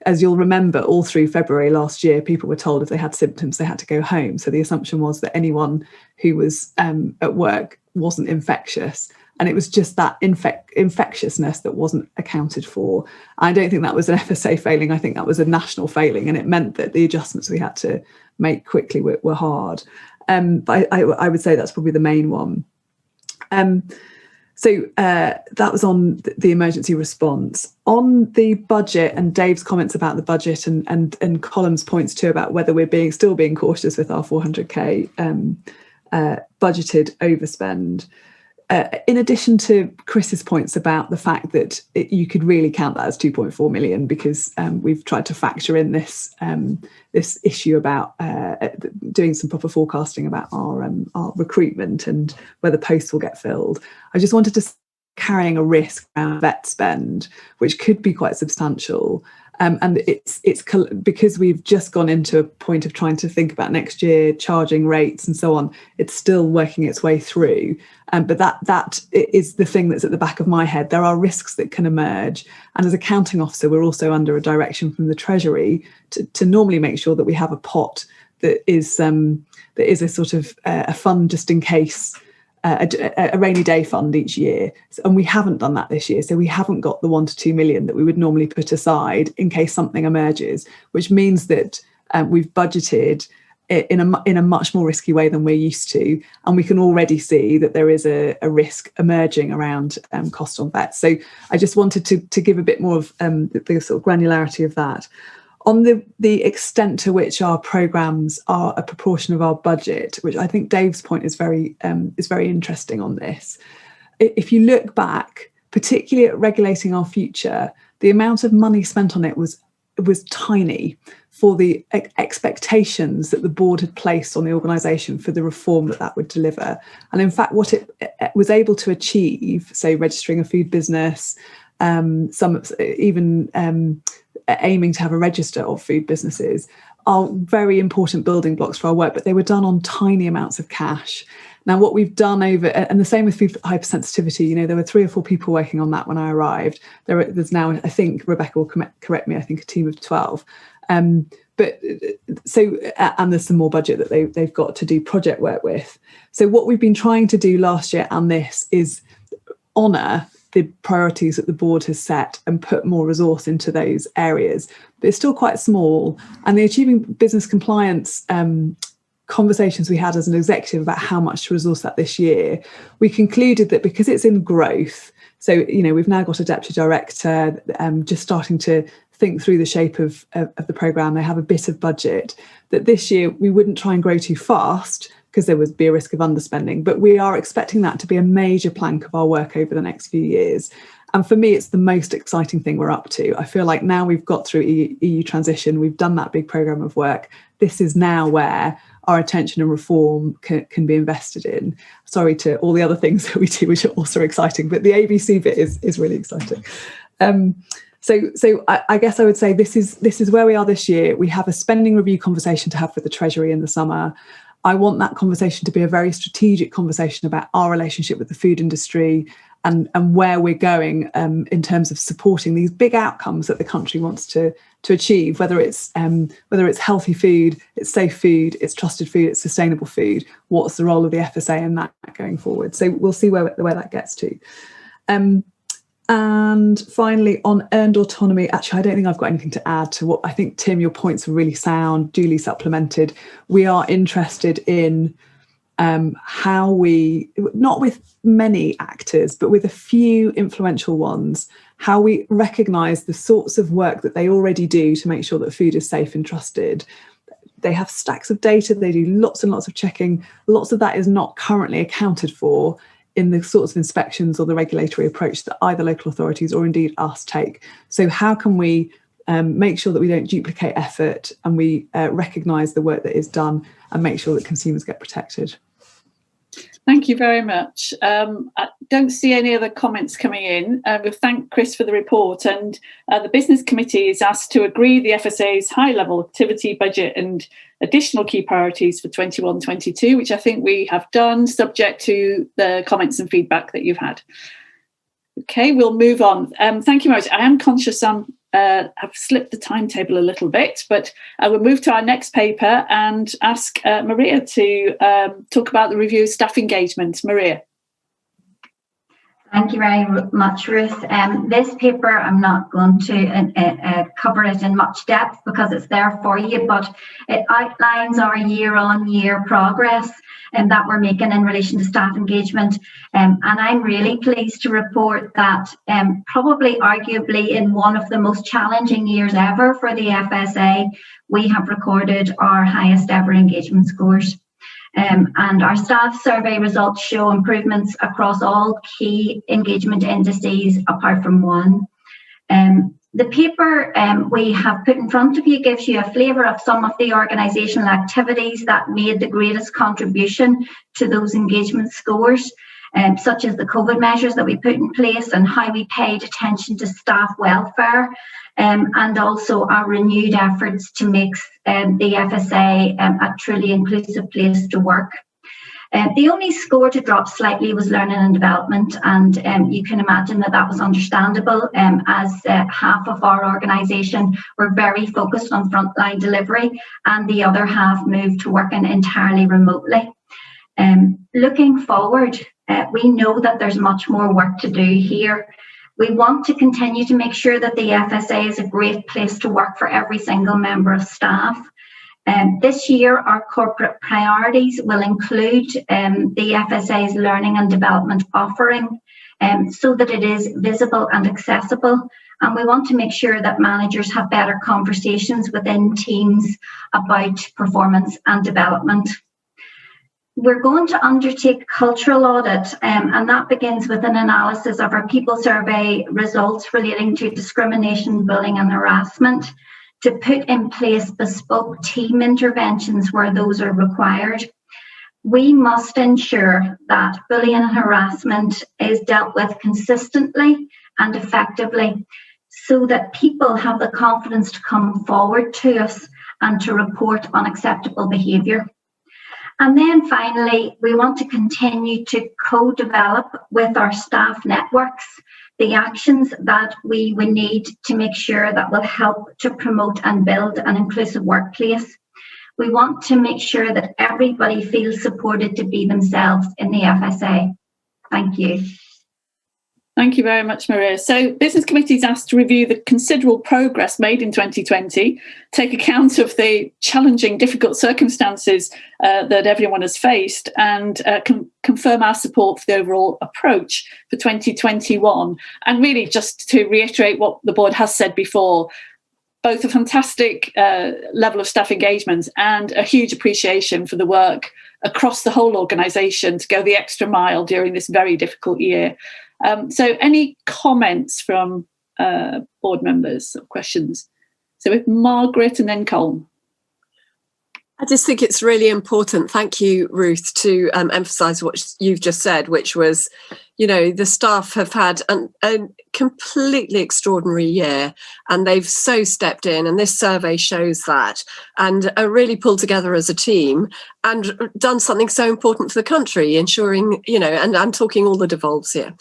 As you'll remember, all through February last year, people were told if they had symptoms, they had to go home. So the assumption was that anyone who was at work wasn't infectious. And it was just that infectiousness that wasn't accounted for. I don't think that was an FSA failing. I think that was a national failing. And it meant that the adjustments we had to make quickly were hard. But I would say that's probably the main one. So that was on the emergency response. On the budget and Dave's comments about the budget and Colin's points too about whether we're still being cautious with our 400k budgeted overspend. In addition to Chris's points about the fact that you could really count that as 2.4 million because we've tried to factor in this issue about doing some proper forecasting about our recruitment and whether posts will get filled. I just wanted to carrying a risk around vet spend, which could be quite substantial. And it's because we've just gone into a point of trying to think about next year, charging rates and so on. It's still working its way through. But that is the thing that's at the back of my head. There are risks that can emerge. And as accounting officer, we're also under a direction from the Treasury to normally make sure that we have a pot that is a sort of a fund just in case, a rainy day fund each year, and we haven't done that this year, so we haven't got the 1 to 2 million that we would normally put aside in case something emerges, which means that we've budgeted in a much more risky way than we're used to, and we can already see that there is a risk emerging around cost on vets. So I just wanted to give a bit more of the sort of granularity of that. On the extent to which our programmes are a proportion of our budget, which I think Dave's point is very interesting on this. If you look back, particularly at regulating our future, the amount of money spent on it was was tiny for the expectations that the board had placed on the organisation for the reform that would deliver. And in fact, what it was able to achieve, say registering a food business, some even aiming to have a register of food businesses, are very important building blocks for our work, but they were done on tiny amounts of cash. Now, what we've done and the same with food hypersensitivity, there were 3 or 4 people working on that when I arrived. There's now, I think, Rebecca will correct me, I think a team of 12. And there's some more budget that they've got to do project work with. So what we've been trying to do last year and this is honour the priorities that the board has set and put more resource into those areas, but it's still quite small. And the Achieving Business Compliance conversations we had as an executive about how much to resource that this year, we concluded that because it's in growth, so we've now got a deputy director just starting to think through the shape of the programme, they have a bit of budget, that this year we wouldn't try and grow too fast because there would be a risk of underspending, but we are expecting that to be a major plank of our work over the next few years. And for me, it's the most exciting thing we're up to. I feel like now we've got through EU transition, we've done that big programme of work. This is now where our attention and reform can be invested in. Sorry to all the other things that we do, which are also exciting, but the ABC bit is really exciting. So I guess I would say this is where we are this year. We have a spending review conversation to have with the Treasury in the summer. I want that conversation to be a very strategic conversation about our relationship with the food industry and where we're going in terms of supporting these big outcomes that the country wants to achieve, whether it's healthy food, it's safe food, it's trusted food, it's sustainable food. What's the role of the FSA in that going forward? So we'll see where that gets to. And finally, on earned autonomy, actually, I don't think I've got anything to add to what I think, Tim, your points are really sound, duly supplemented. We are interested in how we, not with many actors, but with a few influential ones, how we recognise the sorts of work that they already do to make sure that food is safe and trusted. They have stacks of data, they do lots and lots of checking. Lots of that is not currently accounted for in the sorts of inspections or the regulatory approach that either local authorities or indeed us take. So how can we make sure that we don't duplicate effort and we recognise the work that is done and make sure that consumers get protected? Thank you very much. I don't see any other comments coming in. We thank Chris for the report, and the Business Committee is asked to agree the FSA's high-level activity budget and additional key priorities for 21-22, which I think we have done, subject to the comments and feedback that you've had. Okay, we'll move on. Thank you very much. I am conscious I've slipped the timetable a little bit, but I will move to our next paper and ask Maria to talk about the review of staff engagement. Maria. Thank you very much, Ruth. This paper, I'm not going to cover it in much depth because it's there for you, but it outlines our year-on-year progress that we're making in relation to staff engagement. And I'm really pleased to report that probably arguably in one of the most challenging years ever for the FSA, we have recorded our highest ever engagement scores. And our staff survey results show improvements across all key engagement indices apart from one. The paper we have put in front of you gives you a flavour of some of the organisational activities that made the greatest contribution to those engagement scores, such as the COVID measures that we put in place and how we paid attention to staff welfare, and also our renewed efforts to make the FSA a truly inclusive place to work. The only score to drop slightly was learning and development, and you can imagine that was understandable as half of our organisation were very focused on frontline delivery and the other half moved to working entirely remotely. Looking forward, we know that there's much more work to do here. We want to continue to make sure that the FSA is a great place to work for every single member of staff. This year, our corporate priorities will include the FSA's learning and development offering so that it is visible and accessible. And we want to make sure that managers have better conversations within teams about performance and development. We're going to undertake cultural audit, and that begins with an analysis of our people survey results relating to discrimination, bullying and harassment. to put in place bespoke team interventions where those are required. We must ensure that bullying and harassment is dealt with consistently and effectively so that people have the confidence to come forward to us and to report unacceptable behaviour. And then finally, we want to continue to co-develop with our staff networks the actions that we would need to make sure that will help to promote and build an inclusive workplace. We want to make sure that everybody feels supported to be themselves in the FSA. Thank you. Thank you very much, Maria. So Business Committee is asked to review the considerable progress made in 2020, take account of the challenging, difficult circumstances that everyone has faced, and confirm our support for the overall approach for 2021. And really, just to reiterate what the board has said before, both a fantastic level of staff engagement and a huge appreciation for the work across the whole organisation to go the extra mile during this very difficult year. So any comments from board members or questions? So with Margaret and then Colm. I just think it's really important, thank you, Ruth, to emphasise what you've just said, which was, you know, the staff have had a completely extraordinary year and they've so stepped in, and this survey shows that, and are really pulled together as a team and done something so important for the country, ensuring, you know, and I'm talking all the devolves here,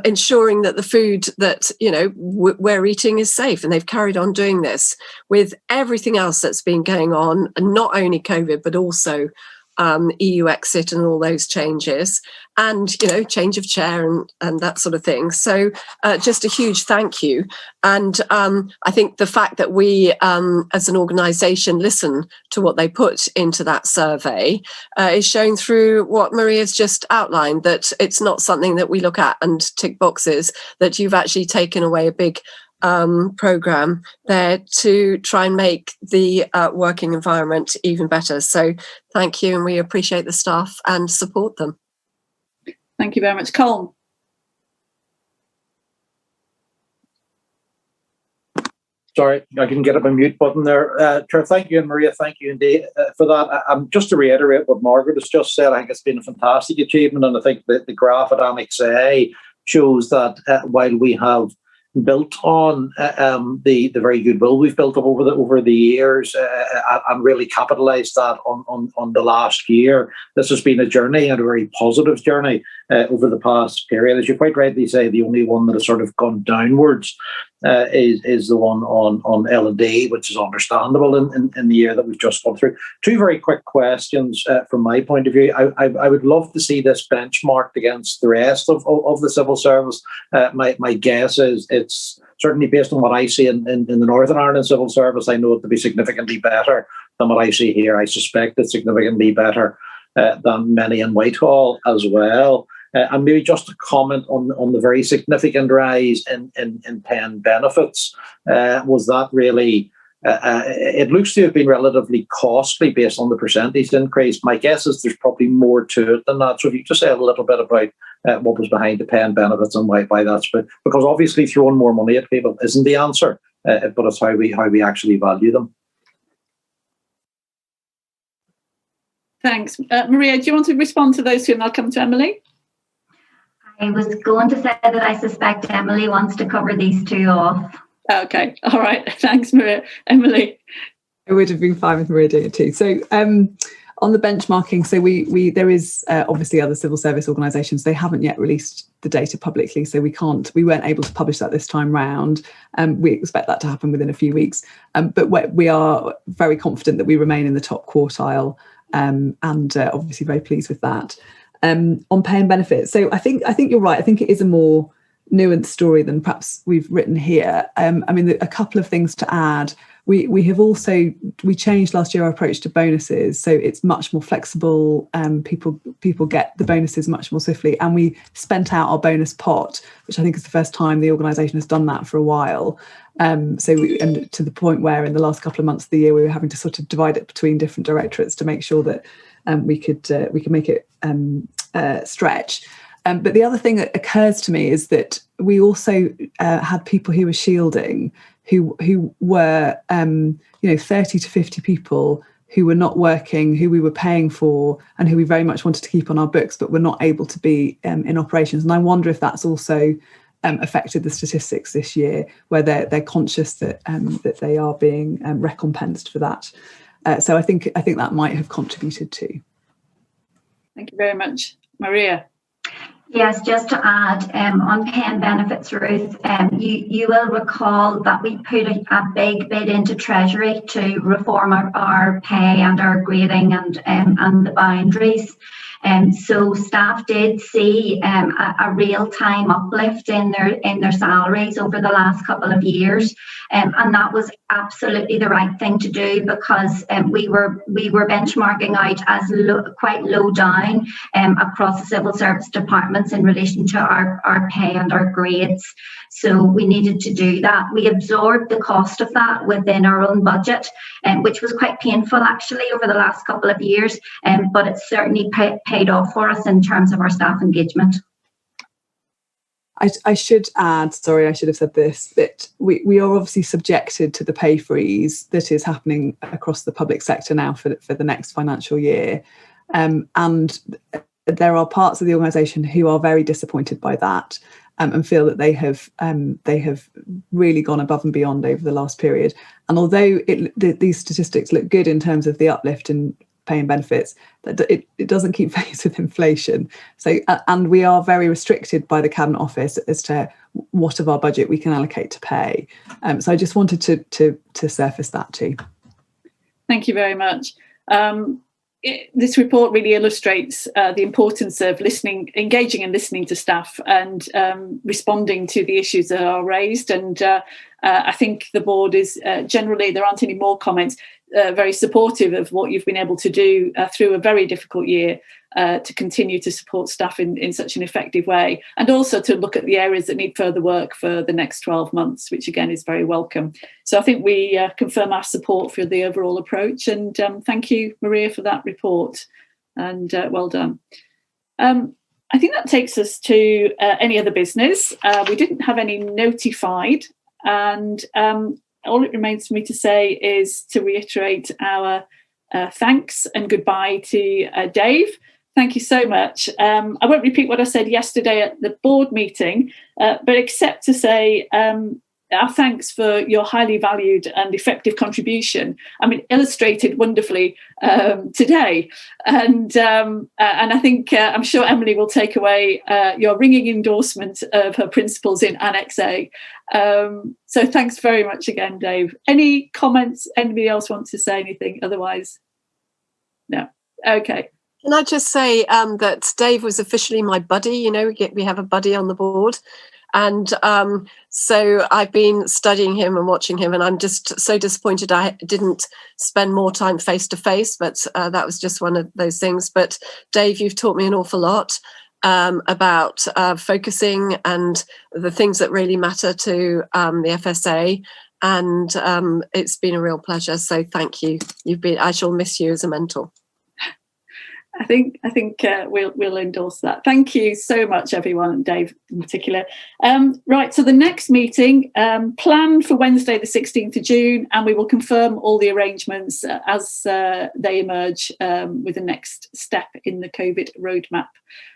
ensuring that the food that, you know, we're eating is safe. And they've carried on doing this with everything else that's been going on, and not only COVID, but also EU exit and all those changes, and, you know, change of chair and that sort of thing. So just a huge thank you. And I think the fact that we as an organisation listen to what they put into that survey is shown through what Maria's just outlined, that it's not something that we look at and tick boxes, that you've actually taken away a big programme there to try and make the working environment even better. So thank you, and we appreciate the staff and support them. Thank you very much. Colm. Sorry, I didn't get up my mute button there. Chair, thank you, and Maria, thank you indeed for that. Just to reiterate what Margaret has just said, I think it's been a fantastic achievement, and I think that the graph at Annex A shows that while we have built on the very goodwill we've built up over the years and really capitalised that on the last year. This has been a journey, and a very positive journey over the past period. As you quite rightly say, the only one that has sort of gone downwards is the one on L&D, which is understandable in the year that we've just gone through. Two very quick questions from my point of view. I would love to see this benchmarked against the rest of the civil service. My guess is it's certainly based on what I see in the Northern Ireland civil service. I know it to be significantly better than what I see here. I suspect it's significantly better than many in Whitehall as well. And maybe just a comment on the very significant rise in pen benefits. Was that really, it looks to have been relatively costly based on the percentage increase. My guess is there's probably more to it than that. So if you could just say a little bit about what was behind the pen benefits and why that's, because obviously throwing more money at people isn't the answer, but it's how we actually value them. Thanks. Maria, do you want to respond to those two, and I'll come to Emily? I was going to say that I suspect Emily wants to cover these two off. Okay, all right. Thanks, Maria. Emily? It would have been fine with Maria doing it too. So on the benchmarking, so there is obviously other civil service organisations. They haven't yet released the data publicly, so we weren't able to publish that this time round. We expect that to happen within a few weeks. But we are very confident that we remain in the top quartile, and obviously very pleased with that. On pay and benefits. So I think you're right. I think it is a more nuanced story than perhaps we've written here. I mean, a couple of things to add. We changed last year our approach to bonuses, so it's much more flexible. People get the bonuses much more swiftly, and we spent out our bonus pot, which I think is the first time the organisation has done that for a while. And to the point where in the last couple of months of the year we were having to sort of divide it between different directorates to make sure that we could make it stretch. But the other thing that occurs to me is that we also had people who were shielding who were 30 to 50 people who were not working, who we were paying for, and who we very much wanted to keep on our books, but were not able to be in operations. And I wonder if that's also affected the statistics this year, where they're conscious that they are being recompensed for that. So I think that might have contributed too. Thank you very much, Maria. Yes, just to add on pay and benefits, Ruth, you will recall that we put a big bid into Treasury to reform our pay and our grading and the boundaries. So staff did see a real-time uplift in their salaries over the last couple of years, and that was absolutely the right thing to do, because we were benchmarking out as quite low down across the civil service departments in relation to our pay and our grades. So we needed to do that. We absorbed the cost of that within our own budget, which was quite painful actually over the last couple of years, but it certainly paid off for us in terms of our staff engagement. I should add, sorry, I should have said this, that we are obviously subjected to the pay freeze that is happening across the public sector now for the next financial year. And there are parts of the organisation who are very disappointed by that and feel that they have really gone above and beyond over the last period. And although these statistics look good in terms of the uplift in pay and benefits, that it doesn't keep pace with inflation. So, and we are very restricted by the Cabinet Office as to what of our budget we can allocate to pay. So I just wanted to surface that too. Thank you very much. This report really illustrates the importance of engaging and listening to staff and responding to the issues that are raised. And I think the board is generally, there aren't any more comments, very supportive of what you've been able to do through a very difficult year to continue to support staff in such an effective way, and also to look at the areas that need further work for the next 12 months, which again is very welcome. So I think we confirm our support for the overall approach, and thank you, Maria, for that report, and well done. I think that takes us to any other business. We didn't have any notified, and all it remains for me to say is to reiterate our thanks and goodbye to Dave. Thank you so much. I won't repeat what I said yesterday at the board meeting, but except to say our thanks for your highly valued and effective contribution. I mean, illustrated wonderfully today. And I think I'm sure Emily will take away your ringing endorsement of her principles in Annex A. So thanks very much again, Dave. Any comments? Anybody else want to say anything? Otherwise, no. Okay. Can I just say that Dave was officially my buddy? You know, we have a buddy on the board. And so I've been studying him and watching him, and I'm just so disappointed I didn't spend more time face to face, but that was just one of those things. But Dave, you've taught me an awful lot about focusing and the things that really matter to the FSA. And it's been a real pleasure. So thank you. I shall miss you as a mentor. I think we'll endorse that. Thank you so much, everyone, and Dave in particular. Right, so the next meeting planned for Wednesday, the 16th of June, and we will confirm all the arrangements as they emerge with the next step in the COVID roadmap.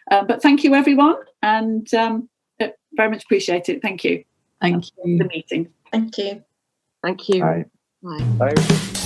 But thank you, everyone, and very much appreciate it. Thank you. Thank you. The meeting. Thank you. Thank you. Bye. Bye. Bye.